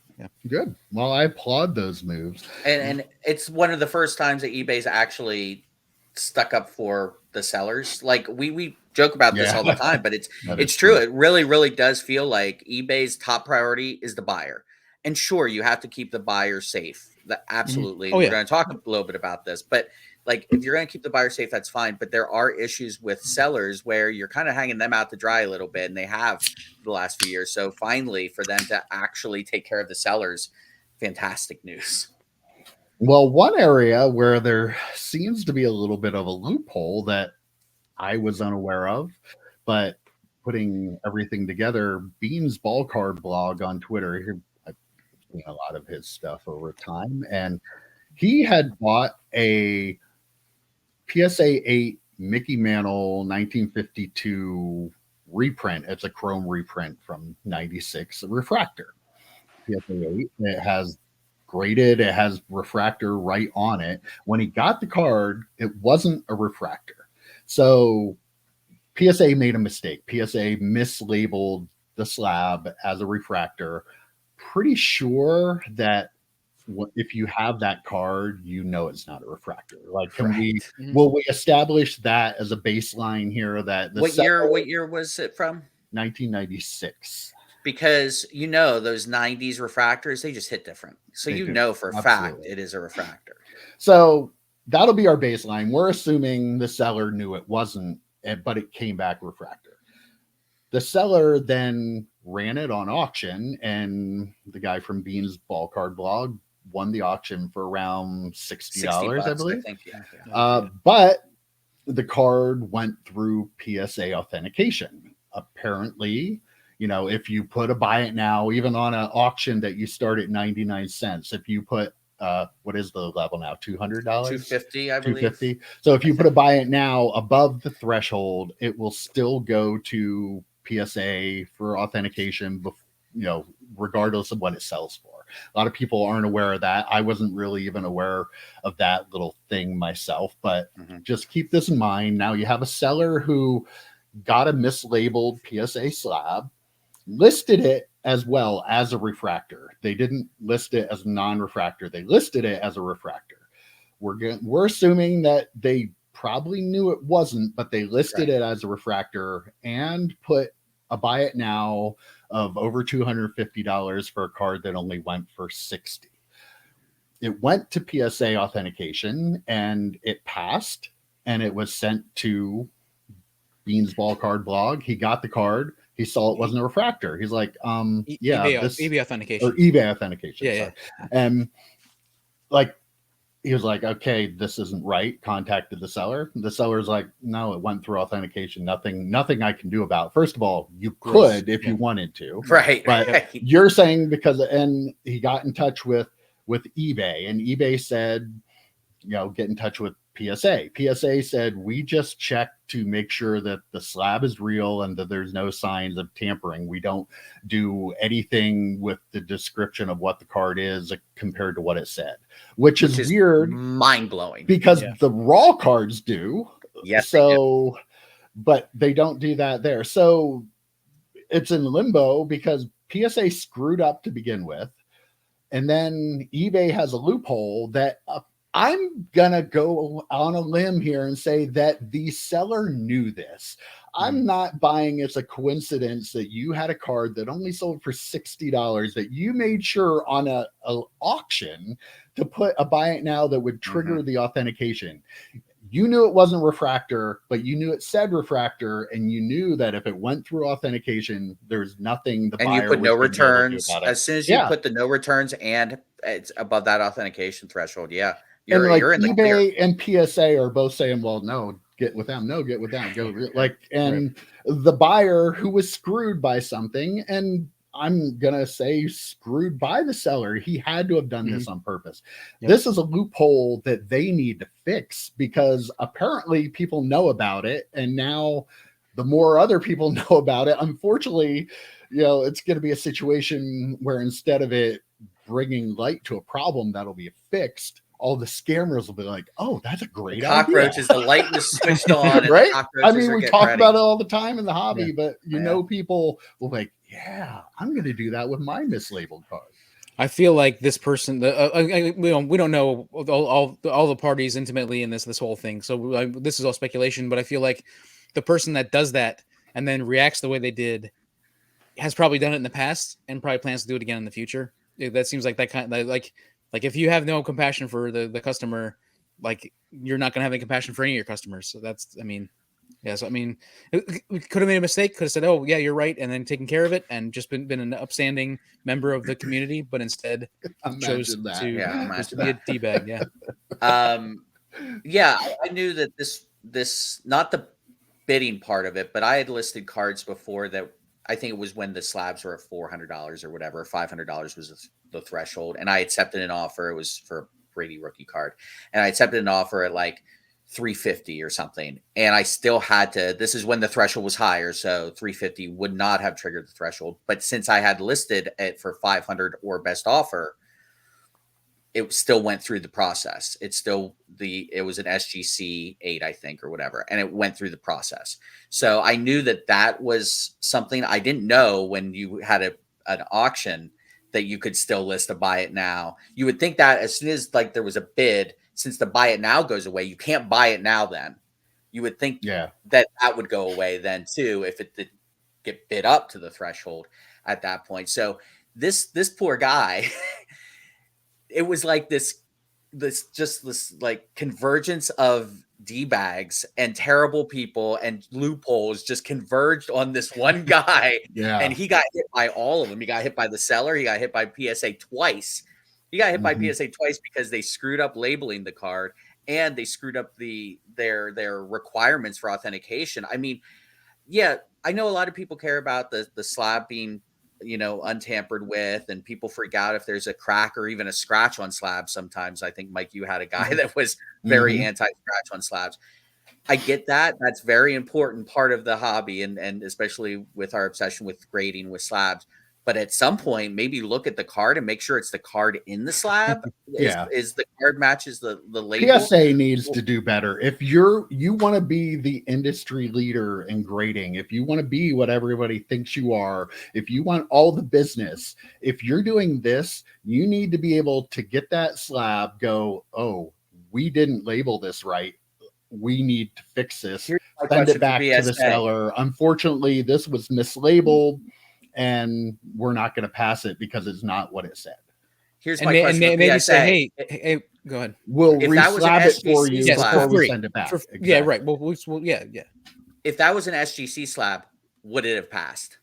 Good. Well, I applaud those moves. And it's one of the first times that eBay's actually stuck up for the sellers. Like we joke about this all the time, but it's true. It really, really does feel like eBay's top priority is the buyer. And sure, you have to keep the buyer safe. Absolutely. We're going to talk a little bit about this, but like if you're going to keep the buyer safe, that's fine. But there are issues with sellers where you're kind of hanging them out to dry a little bit, and they have the last few years. So finally, for them to actually take care of the sellers, fantastic news. Well, one area where there seems to be a little bit of a loophole that I was unaware of, but putting everything together, Bean's Ball Card blog on Twitter, I've seen a lot of his stuff over time, and he had bought a PSA 8 Mickey Mantle 1952 reprint. It's a chrome reprint from 96, a refractor. PSA 8. It has graded, it has refractor right on it. When he got the card, it wasn't a refractor. So PSA made a mistake. PSA mislabeled the slab as a refractor. Pretty sure that if you have that card, it's not a refractor. Like, will we establish that as a baseline here? That what year was it from? 1996. Because those 90s refractors, they just hit different. So for a fact it is a refractor. So that'll be our baseline. We're assuming the seller knew it wasn't, but it came back refractor. The seller then ran it on auction, and the guy from Bean's Ball Card blog won the auction for around $60, I believe. I think, but the card went through PSA authentication. Apparently, if you put a buy it now, even on an auction that you start at 99 cents, if you put what is the level now? $200? $250, I believe. $250. So if you put a buy it now above the threshold, it will still go to PSA for authentication, regardless of what it sells for. A lot of people aren't aware of that. I wasn't really even aware of that little thing myself, but just keep this in mind. Now you have a seller who got a mislabeled PSA slab, listed it as well as a refractor. They didn't list it as a non-refractor. They listed it as a refractor. We're assuming that they probably knew it wasn't, but they listed it as a refractor and put a buy it now of over $250 for a card that only went for $60. It went to PSA authentication and it passed. and it was sent to Bean's Ball Card blog. He got the card. He saw it wasn't a refractor. He's like, eBay authentication. Or eBay authentication. Yeah, sorry. And like, he was like, okay, this isn't right. Contacted the seller. The seller's like, no, it went through authentication. Nothing I can do about it. First of all, you could if you wanted to. Right. But you're saying and he got in touch with eBay, and eBay said, get in touch with PSA. PSA said, we just checked to make sure that the slab is real and that there's no signs of tampering. We don't do anything with the description of what the card is compared to what it said, which is weird. Mind-blowing. Because the raw cards do. Yes. So, but they don't do that there. So it's in limbo because PSA screwed up to begin with. And then eBay has a loophole that I'm going to go on a limb here and say that the seller knew this. I'm not buying it's a coincidence that you had a card that only sold for $60 that you made sure on a auction to put a buy it now that would trigger the authentication. You knew it wasn't refractor, but you knew it said refractor, and you knew that if it went through authentication, there's nothing the buyer and you put no returns. As soon as you put the no returns and it's above that authentication threshold, You're in the eBay and PSA are both saying, well, no, get with them. No, get with them. Go the buyer who was screwed by something, and I'm going to say screwed by the seller. He had to have done this on purpose. Yep. This is a loophole that they need to fix because apparently people know about it. And now the more other people know about it, unfortunately, it's going to be a situation where instead of it bringing light to a problem that'll be fixed, all the scammers will be like, oh, that's a great cockroaches, idea. The light was switched on. Right? I mean, we talk about it all the time in the hobby, but people will like, yeah, I'm going to do that with my mislabeled card. I feel like this person, we don't know all the parties intimately in this whole thing. So this is all speculation, but I feel like the person that does that and then reacts the way they did has probably done it in the past and probably plans to do it again in the future. That seems like that kind of like if you have no compassion for the customer, like you're not going to have any compassion for any of your customers. So it could have made a mistake. Could have said, oh yeah, you're right. And then taken care of it and just been an upstanding member of the community, but instead chose to be a D-bag. Yeah. I knew that this, not the bidding part of it, but I had listed cards before that. I think it was when the slabs were at $400 or whatever. $500 was the threshold. And I accepted an offer. It was for a Brady rookie card. And I accepted an offer at like $350 or something. And I still had to, this is when the threshold was higher. So $350 would not have triggered the threshold. But since I had listed it for $500 or best offer, it still went through the process. It was an SGC 8, I think, or whatever. And it went through the process. So I knew that was something I didn't know when you had an auction that you could still list a buy it now. You would think that as soon as there was a bid, since the buy it now goes away, you can't buy it now then. You would think that would go away then too, if it did get bid up to the threshold at that point. So this poor guy, it was like this convergence of D-bags and terrible people and loopholes just converged on this one guy. And he got hit by all of them. He got hit by the seller. He got hit by PSA twice. He got hit by PSA twice because they screwed up labeling the card and they screwed up their requirements for authentication. I mean, I know a lot of people care about the slab being untampered with, and people freak out if there's a crack or even a scratch on slabs. Sometimes I think, Mike, you had a guy that was very anti-scratch on slabs. I get that. That's very important part of the hobby, and especially with our obsession with grading with slabs. But at some point, maybe look at the card and make sure it's the card in the slab. Is the card matches the label. PSA needs to do better. If you want to be the industry leader in grading, if you want to be what everybody thinks you are, if you want all the business, if you're doing this, you need to be able to get that slab, go, oh, we didn't label this right. We need to fix this. Send it back to the seller. Unfortunately, this was mislabeled, and we're not going to pass it because it's not what it said. Here's and my question. maybe say, hey, go ahead. We'll If that was an reslab it for SGC you slab, before we send it back. Exactly. Yeah, right. Well, yeah. If that was an SGC slab, would it have passed?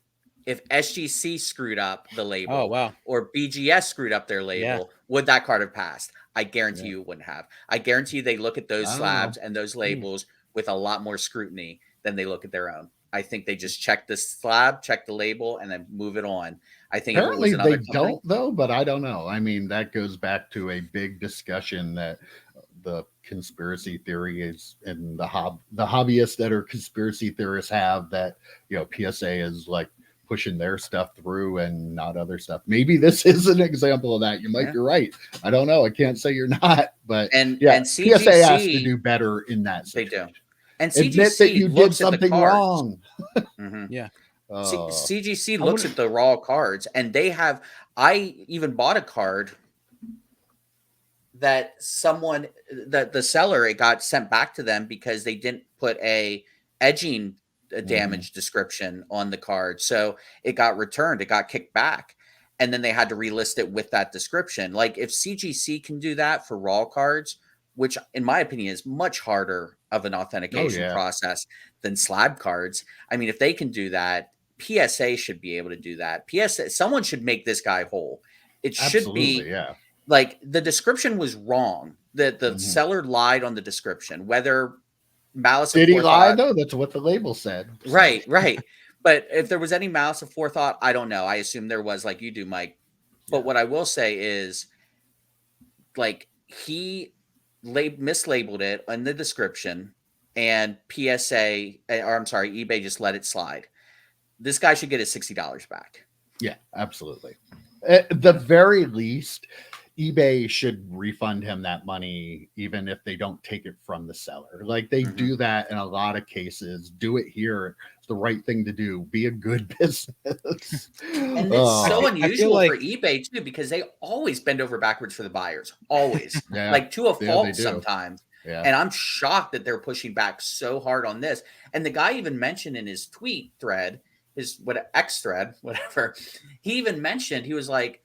If SGC screwed up the label, or BGS screwed up their label, would that card have passed? I guarantee you it wouldn't have. I guarantee you they look at those slabs and those labels with a lot more scrutiny than they look at their own. I think they just check the slab, check the label, and then move it on. I think apparently if it was another they company, don't though, but I don't know. I mean, that goes back to a big discussion that the conspiracy theories and the hobbyists that are conspiracy theorists have, that PSA is like pushing their stuff through and not other stuff. Maybe this is an example of that. You might be right. I don't know. I can't say you're not, but and CGC, PSA has to do better in that situation. They do. And admit CGC that you did looks something at the wrong. Yeah. CGC looks at the raw cards, and they have. I even bought a card that the seller, it got sent back to them because they didn't put a edging damage description on the card, so it got returned. It got kicked back, and then they had to relist it with that description. Like, if CGC can do that for raw cards, which in my opinion is much harder of an authentication process than slab cards. I mean, if they can do that, PSA should be able to do that. Someone should make this guy whole. It should be like, the description was wrong. The seller lied on the description. Whether malice did he lie though? That's what the label said. Right. But if there was any malice of forethought, I don't know. I assume there was, like you do, Mike. But what I will say is, like, he mislabeled it in the description, and eBay just let it slide. This guy should get his $60 back. Yeah, absolutely. At the very least, eBay should refund him that money, even if they don't take it from the seller. Like, they do that in a lot of cases. Do it here. It's the right thing to do. Be a good business. And it's so unusual for eBay too, because they always bend over backwards for the buyers. Always. Like, to a fault sometimes. Yeah. And I'm shocked that they're pushing back so hard on this. And the guy even mentioned in his tweet thread, X thread, whatever, he even mentioned, he was like,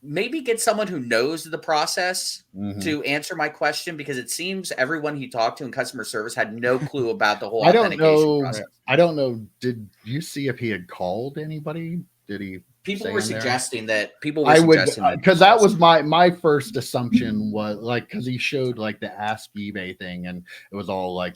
maybe get someone who knows the process to answer my question, because it seems everyone he talked to in customer service had no clue about the whole authentication process. I don't know. Did you see if he had called anybody? Did he? People were suggesting that. Because that was my first assumption, was like, because he showed like the Ask eBay thing, and it was all like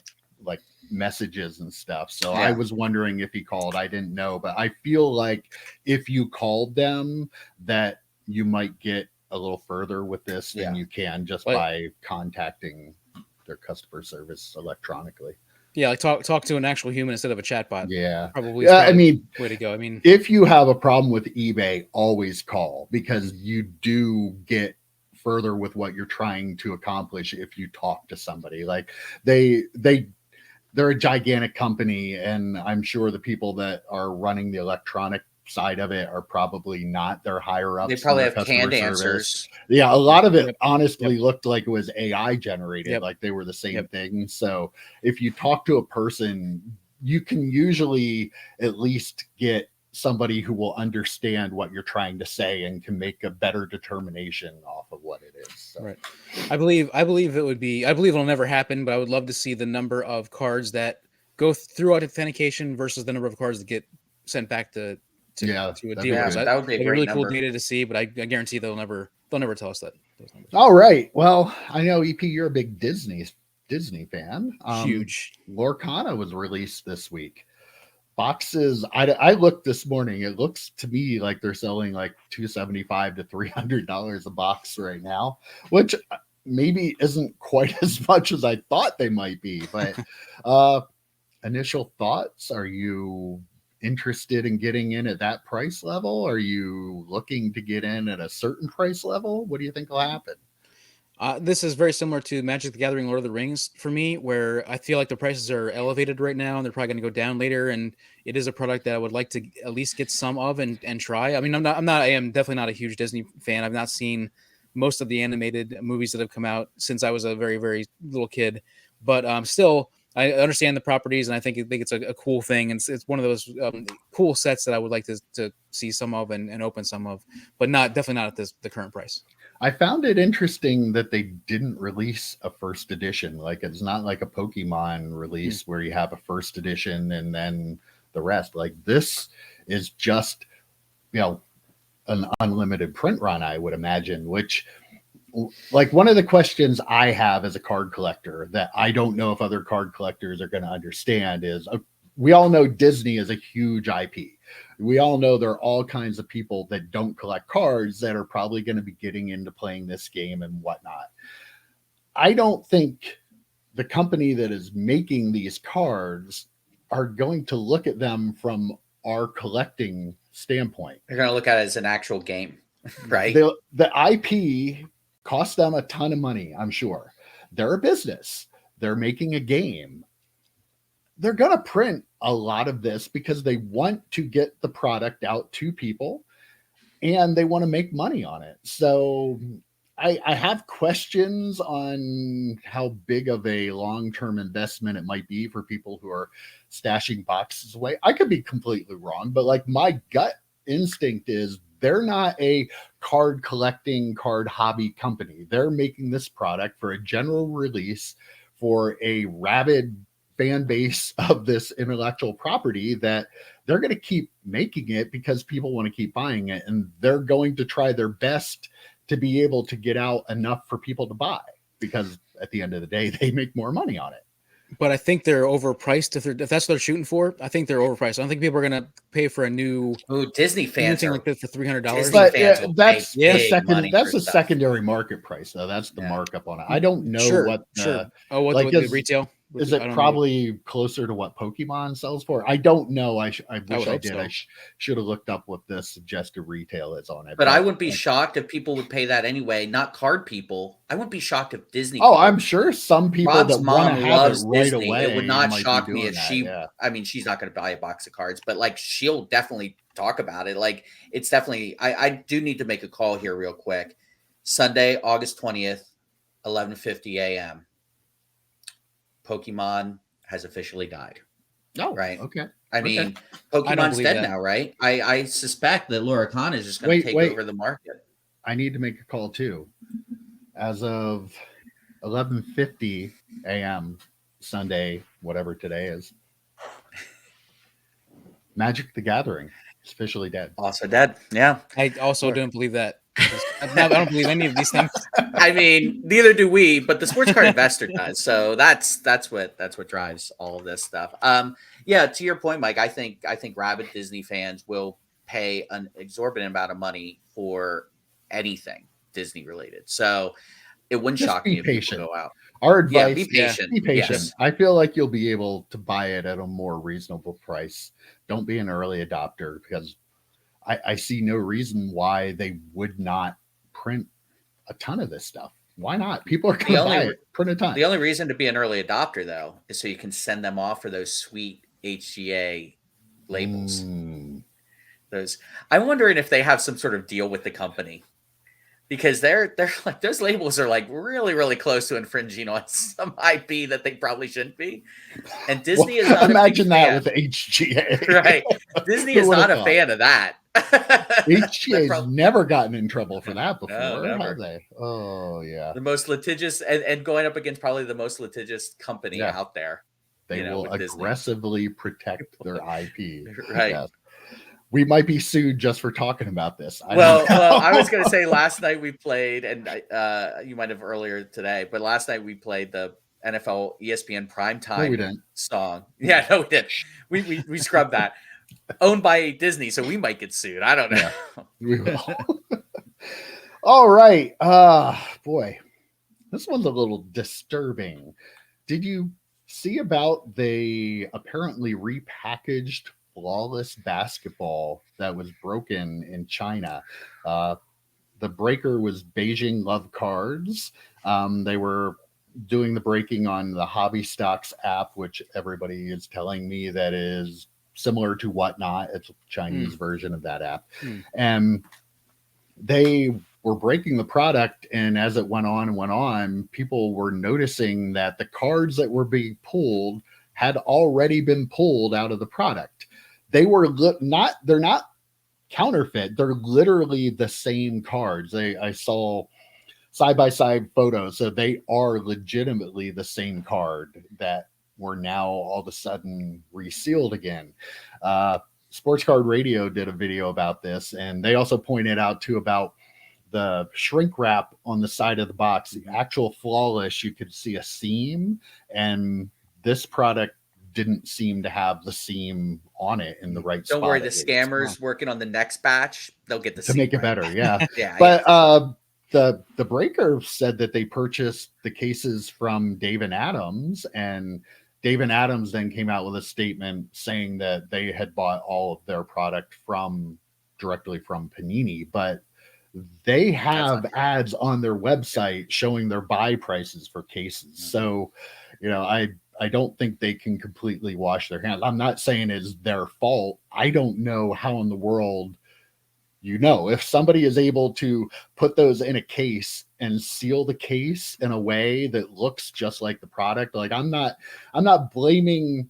messages and stuff. So I was wondering if he called. I didn't know, but I feel like if you called them, that you might get a little further with this than you can just by contacting their customer service electronically. Yeah, like talk to an actual human instead of a chatbot. Yeah, probably. I mean, way to go. I mean, if you have a problem with eBay, always call, because you do get further with what you're trying to accomplish if you talk to somebody. Like, they're a gigantic company, and I'm sure the people that are running the electronic side of it are probably not their higher ups. They probably have canned answers. Yeah, a lot of it honestly looked like it was AI generated, like they were the same thing. So if you talk to a person, you can usually at least get somebody who will understand what you're trying to say and can make a better determination off of what it is. So. Right. I believe it'll never happen, but I would love to see the number of cards that go through authentication versus the number of cards that get sent back to a dealer. That would be a really number. Cool data to see, but I guarantee they'll never tell us that. All right. Well, I know, EP, you're a big Disney fan. Huge. Lorcana was released this week. Boxes. I looked this morning. It looks to me like they're selling like $275 to $300 a box right now, which maybe isn't quite as much as I thought they might be. But initial thoughts: are you interested in getting in at that price level? Are you looking to get in at a certain price level? What do you think will happen? This is very similar to Magic the Gathering, Lord of the Rings for me, where I feel like the prices are elevated right now, and they're probably going to go down later. And it is a product that I would like to at least get some of and try. I mean, I am definitely not a huge Disney fan. I've not seen most of the animated movies that have come out since I was a very, very little kid. But still, I understand the properties, and I think it's a cool thing. And it's one of those cool sets that I would like to see some of and open some of, but definitely not at the current price. I found it interesting that they didn't release a first edition. Like, it's not like a Pokemon release where you have a first edition and then the rest. Like, this is just, an unlimited print run, I would imagine, which, like, one of the questions I have as a card collector that I don't know if other card collectors are going to understand is, we all know Disney is a huge IP. We all know there are all kinds of people that don't collect cards that are probably going to be getting into playing this game and whatnot. I don't think the company that is making these cards are going to look at them from our collecting standpoint. They're going to look at it as an actual game, right? The IP costs them a ton of money, I'm sure. They're a business. They're making a game. They're going to print a lot of this because they want to get the product out to people and they want to make money on it. So I have questions on how big of a long-term investment it might be for people who are stashing boxes away. I could be completely wrong, but like, my gut instinct is they're not a card collecting, card hobby company. They're making this product for a general release for a rabid fan base of this intellectual property that they're going to keep making it because people want to keep buying it, and they're going to try their best to be able to get out enough for people to buy, because at the end of the day, they make more money on it. But I think they're overpriced. If that's what they're shooting for, I think they're overpriced. I don't think people are going to pay for a new Disney fans like this for $300. But that's the secondary market price, though. That's the markup on it. I don't know what the retail. Is it probably closer to what Pokemon sells for? I don't know. I wish I did. So. I should have looked up what the suggested retail is on it. But I wouldn't be shocked if people would pay that anyway. Not card people. I wouldn't be shocked if Disney. Oh, I'm sure some people Rob's that want to have it right Disney. away. It would not shock me if she. Yeah. I mean, she's not going to buy a box of cards, but like, she'll definitely talk about it. Like, it's definitely. I do need to make a call here real quick. Sunday, August 20th, 11:50 a.m. Pokemon has officially died. Oh, right. Okay. I mean, Pokemon's dead now, right? I suspect that Laura Khan is just going to take over the market. I need to make a call too. As of 11:50 a.m. Sunday, whatever today is, Magic the Gathering is officially dead. Also dead. Yeah. I also don't believe that. I don't believe any of these things. I mean, neither do we, but the sports card investor does. So that's what drives all of this stuff. Yeah, to your point, Mike, I think rabid Disney fans will pay an exorbitant amount of money for anything Disney related. So it wouldn't shock me if people go out. Our advice, be patient. Be patient. Yes. I feel like you'll be able to buy it at a more reasonable price. Don't be an early adopter, because I see no reason why they would not print a ton of this stuff. Why not? People are going to buy it. Print a ton. The only reason to be an early adopter, though, is so you can send them off for those sweet HGA labels. I'm wondering if they have some sort of deal with the company, because they're like, those labels are like really, really close to infringing on some IP that they probably shouldn't be. And Disney is not imagine that with HGA. Right. Disney is not a fan of that. HGA's never gotten in trouble for that before, have they? Oh, yeah. The most litigious, and going up against probably the most litigious company out there. They will aggressively protect their IP. Right. Yes. We might be sued just for talking about this. Well, I was going to say last night we played, and you might have earlier today, but last night we played the NFL ESPN primetime song. Yeah, no, we didn't. We scrubbed that. Owned by Disney, so we might get sued. I don't know. Yeah, we will. All right. Boy, this one's a little disturbing. Did you see about the apparently repackaged flawless basketball that was broken in China? The breaker was Beijing Love Cards. They were doing the breaking on the Hobby Stocks app, which everybody is telling me that is similar to Whatnot. It's a Chinese version of that app. And they were breaking the product. And as it went on and went on, people were noticing that the cards that were being pulled had already been pulled out of the product. They were they're not counterfeit. They're literally the same cards. I saw side-by-side photos. So they are legitimately the same card that were now all of a sudden resealed again. Sports Card Radio did a video about this, and they also pointed out too about the shrink wrap on the side of the box. The actual flawless, you could see a seam, and this product didn't seem to have the seam on it in the right spot. Don't worry, the scammers working on the next batch, they'll get the to seam make it right. better. Yeah. Yeah. But the breaker said that they purchased the cases from Dave and Adams, and Dave and Adams then came out with a statement saying that they had bought all of their product directly from Panini, but they have ads on their website showing their buy prices for cases. Mm-hmm. So, I don't think they can completely wash their hands. I'm not saying it's their fault. I don't know how in the world, if somebody is able to put those in a case and seal the case in a way that looks just like the product. Like I'm not blaming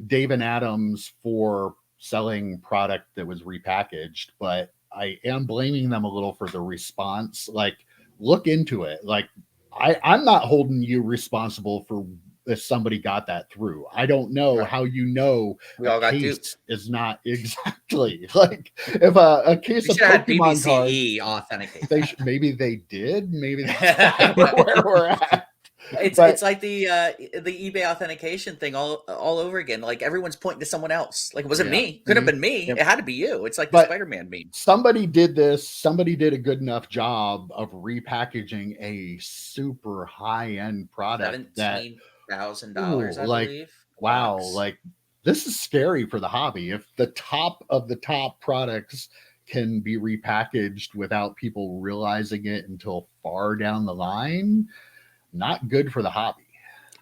Dave and Adams for selling product that was repackaged, but I am blaming them a little for the response. Like, look into it. Like, I'm not holding you responsible for if somebody got that through. I don't know how we all got case duped. is not exactly like if a case of Pokemon cards authenticate. Maybe they did. Maybe that's where we're at. It's like the eBay authentication thing all over again. Like everyone's pointing to someone else. Like it wasn't me. Could have been me. Yep. It had to be you. It's like the Spider-Man meme. Somebody did this. Somebody did a good enough job of repackaging a super high-end product. $17,000, I believe. Wow, like this is scary for the hobby. If the top of the top products can be repackaged without people realizing it until far down the line, not good for the hobby.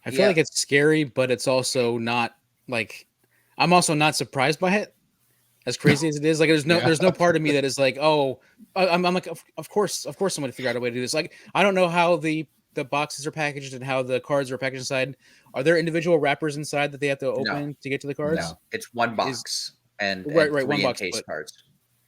I feel like it's scary, but it's also not like I'm also not surprised by it. As crazy as it is, like there's no part of me that is like, oh, I'm like, of course somebody figured out a way to do this. Like I don't know how the boxes are packaged and how the cards are packaged inside. Are there individual wrappers inside that they have to open to get to the cards? No, it's one box and right, three one box encased cards.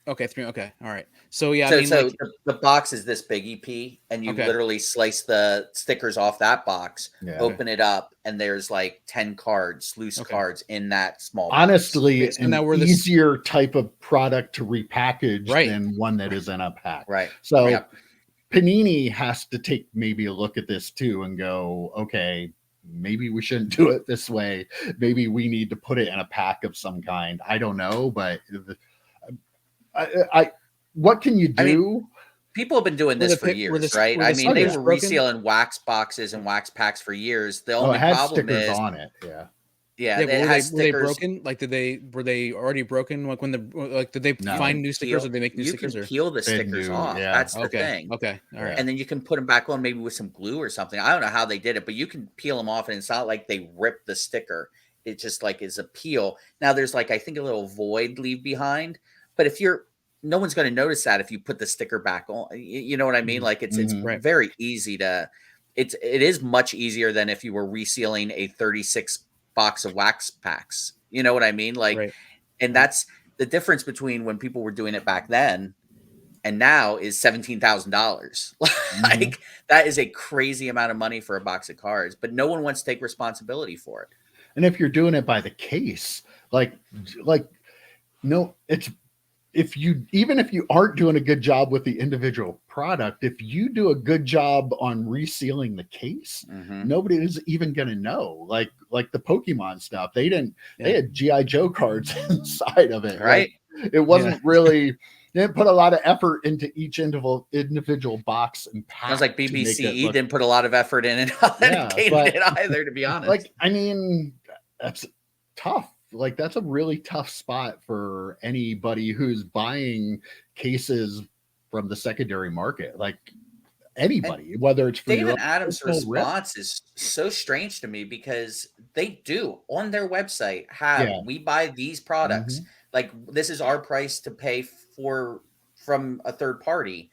Okay, 3. Okay, all right. So yeah, so the box is this big EP, and you literally slice the stickers off that box, open it up, and there's like 10 cards, loose cards in that small box. Honestly, an easier type of product to repackage than one that is in a pack. Right. So Panini has to take maybe a look at this too and go, okay, maybe we shouldn't do it this way. Maybe we need to put it in a pack of some kind. I don't know, but what can you do? I mean, people have been doing this for years, right? I mean, they were resealing wax boxes and wax packs for years. The only problem is on it. Yeah, were they broken? Like, were they already broken? Like did they find new stickers or did they make new stickers? You can peel the stickers off. Yeah. That's the thing. Okay, all right. And then you can put them back on maybe with some glue or something. I don't know how they did it, but you can peel them off, and it's not like they rip the sticker. It just like is a peel. Now there's like I think a little void leave behind, but no one's going to notice that if you put the sticker back on. You know what I mean? Like it's very easy to. It is much easier than if you were resealing a 36 box of wax packs. You know what I mean? Like, and that's the difference between when people were doing it back then and now is $17,000. Like that is a crazy amount of money for a box of cards, but no one wants to take responsibility for it. And if you're doing it by the case, if you aren't doing a good job with the individual product, if you do a good job on resealing the case, nobody is even going to know. Like the Pokemon stuff, they had G.I. Joe cards inside of it. Right. Like, it wasn't really, they didn't put a lot of effort into each individual box and pack. Sounds like BBCE didn't put a lot of effort in it either, to be honest. Like, I mean, that's tough. Like that's a really tough spot for anybody who's buying cases from the secondary market. Like anybody, whether it's for David Adams' response is so strange to me because they do on their website we buy these products. Like this is our price to pay from a third party.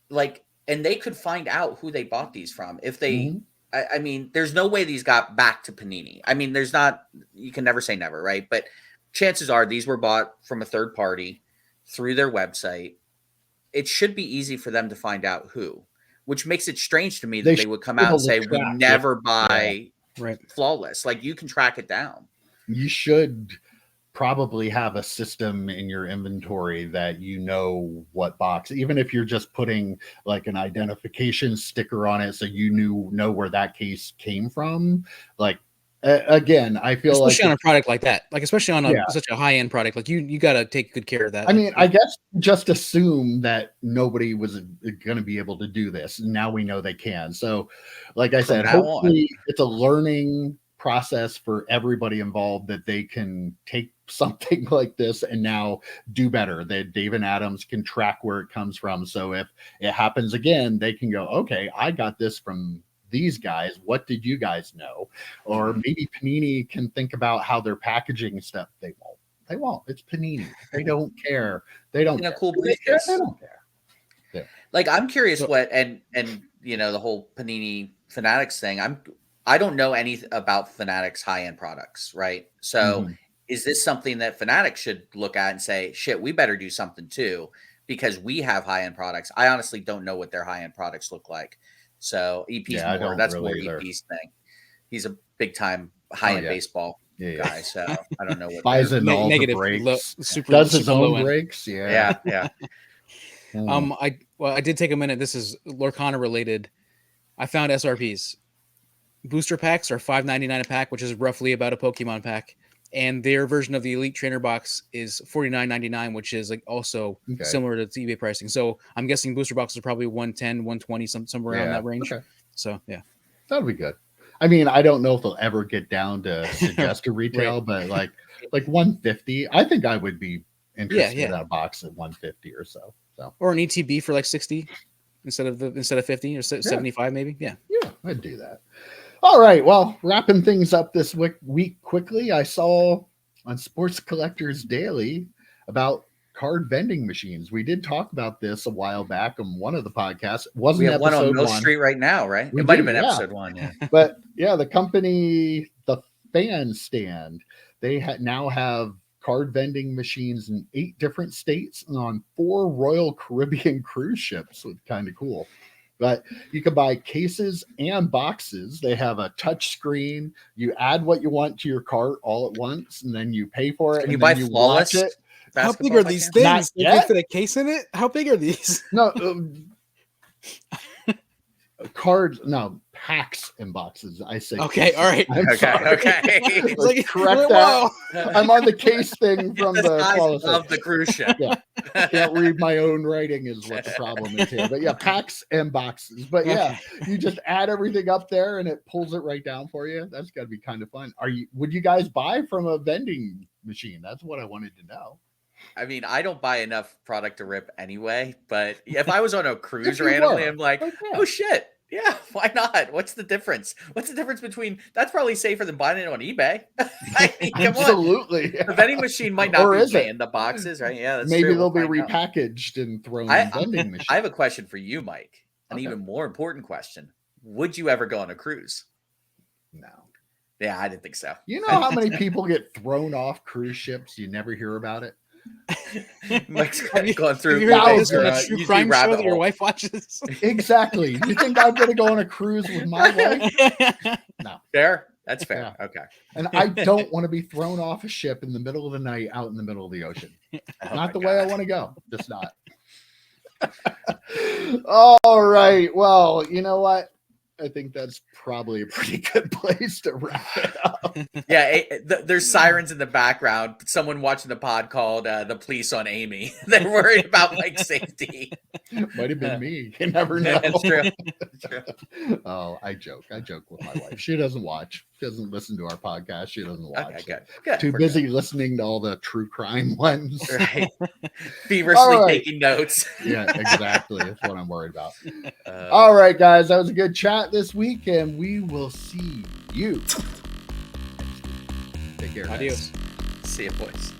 like, and they could find out who they bought these from if they. I mean, there's no way these got back to Panini. I mean, there's not. You can never say never, right? But chances are these were bought from a third party through their website. It should be easy for them to find out who, which makes it strange to me that they would come out and say, we never buy Flawless. Like, you can track it down. You should probably have a system in your inventory that you know what box, even if you're just putting like an identification sticker on it so you know where that case came from. Like, again, I feel especially on a product like that, like especially on such a high-end product, like you got to take good care of that. I mean, I guess just assume that nobody was going to be able to do this. Now we know they can. So, like I said, hopefully it's a learning process for everybody involved that they can take something like this and now do better. That Dave and Adams can track where it comes from. So if it happens again, they can go, okay, I got this from these guys. What did you guys know? Or maybe Panini can think about how they're packaging stuff. They won't. It's Panini. They don't care. They don't care. Cool they don't care. Yeah. Like, I'm curious what and the whole Panini Fanatics thing. I don't know anything about Fanatics high-end products, right? So is this something that Fanatics should look at and say, shit, we better do something too, because we have high-end products? I honestly don't know what their high-end products look like. So EP's that's really more EP's thing. He's a big-time high-end baseball guy, so I don't know what buys in all the breaks. Does his own breaks. Yeah. I did take a minute. This is Lorcana related. I found SRPs. Booster packs are $5.99 a pack, which is roughly about a Pokemon pack, and their version of the Elite Trainer box is $49.99, which is like also similar to eBay pricing. So I'm guessing booster boxes are probably $110, $120, somewhere around that range. Okay. So that'll be good. I mean, I don't know if they'll ever get down to suggested retail, but like $150, I think I would be interested in that box at $150 or so. Or an ETB for like $60 instead of 50 or 75 maybe. Yeah, I'd do that. All right, well, wrapping things up this week quickly, I saw on Sports Collectors Daily about card vending machines. We did talk about this a while back on one of the podcasts. We have one on Mill Street right now, right? It might have been episode 1. Yeah. But the company, the Fan Stand, they now have card vending machines in 8 different states and on 4 Royal Caribbean cruise ships. So it's kind of cool. But you can buy cases and boxes. They have a touch screen. You add what you want to your cart all at once, and then you pay for it. Can you buy Flawless? How big are these things? Did they fit a case in it? How big are these? No. Cards, no, packs and boxes. I say. Okay, all right. Okay. Like, correct that. I'm on the case thing from the of the cruise ship. Yeah, can't read my own writing is what the problem is here. But packs and boxes. But you just add everything up there and it pulls it right down for you. That's got to be kind of fun. Would you guys buy from a vending machine? That's what I wanted to know. I mean, I don't buy enough product to rip anyway, but if I was on a cruise randomly, I'm like, oh shit. Yeah, why not? What's the difference? What's the difference between that's probably safer than buying it on eBay? I mean, absolutely. The vending machine might not be in the boxes, right? Yeah, that's maybe true. They'll be repackaged and thrown in vending machines. I have a question for you, Mike. An even more important question. Would you ever go on a cruise? No. Yeah, I didn't think so. You know how many people get thrown off cruise ships? You never hear about it. Mike's going through true crime show that your wife watches. Exactly. You think I'm going to go on a cruise with my wife? No. Fair. That's fair. Yeah. Okay. And I don't want to be thrown off a ship in the middle of the night out in the middle of the ocean. Not the way I want to go. Just not. All right. Well, you know what? I think that's probably a pretty good place to wrap it up. Yeah, there's sirens in the background. Someone watching the pod called the police on Amy. They're worried about Mike's safety. Might have been me. You never know. That's true. Oh, I joke. I joke with my wife. She doesn't watch. She doesn't listen to our podcast. She doesn't watch. Okay, good. Too busy listening to all the true crime ones. Right. Feverishly taking notes. Yeah, exactly. That's what I'm worried about. All right, guys. That was a good chat this week, and we will see you. Take care. Adios. See you, boys.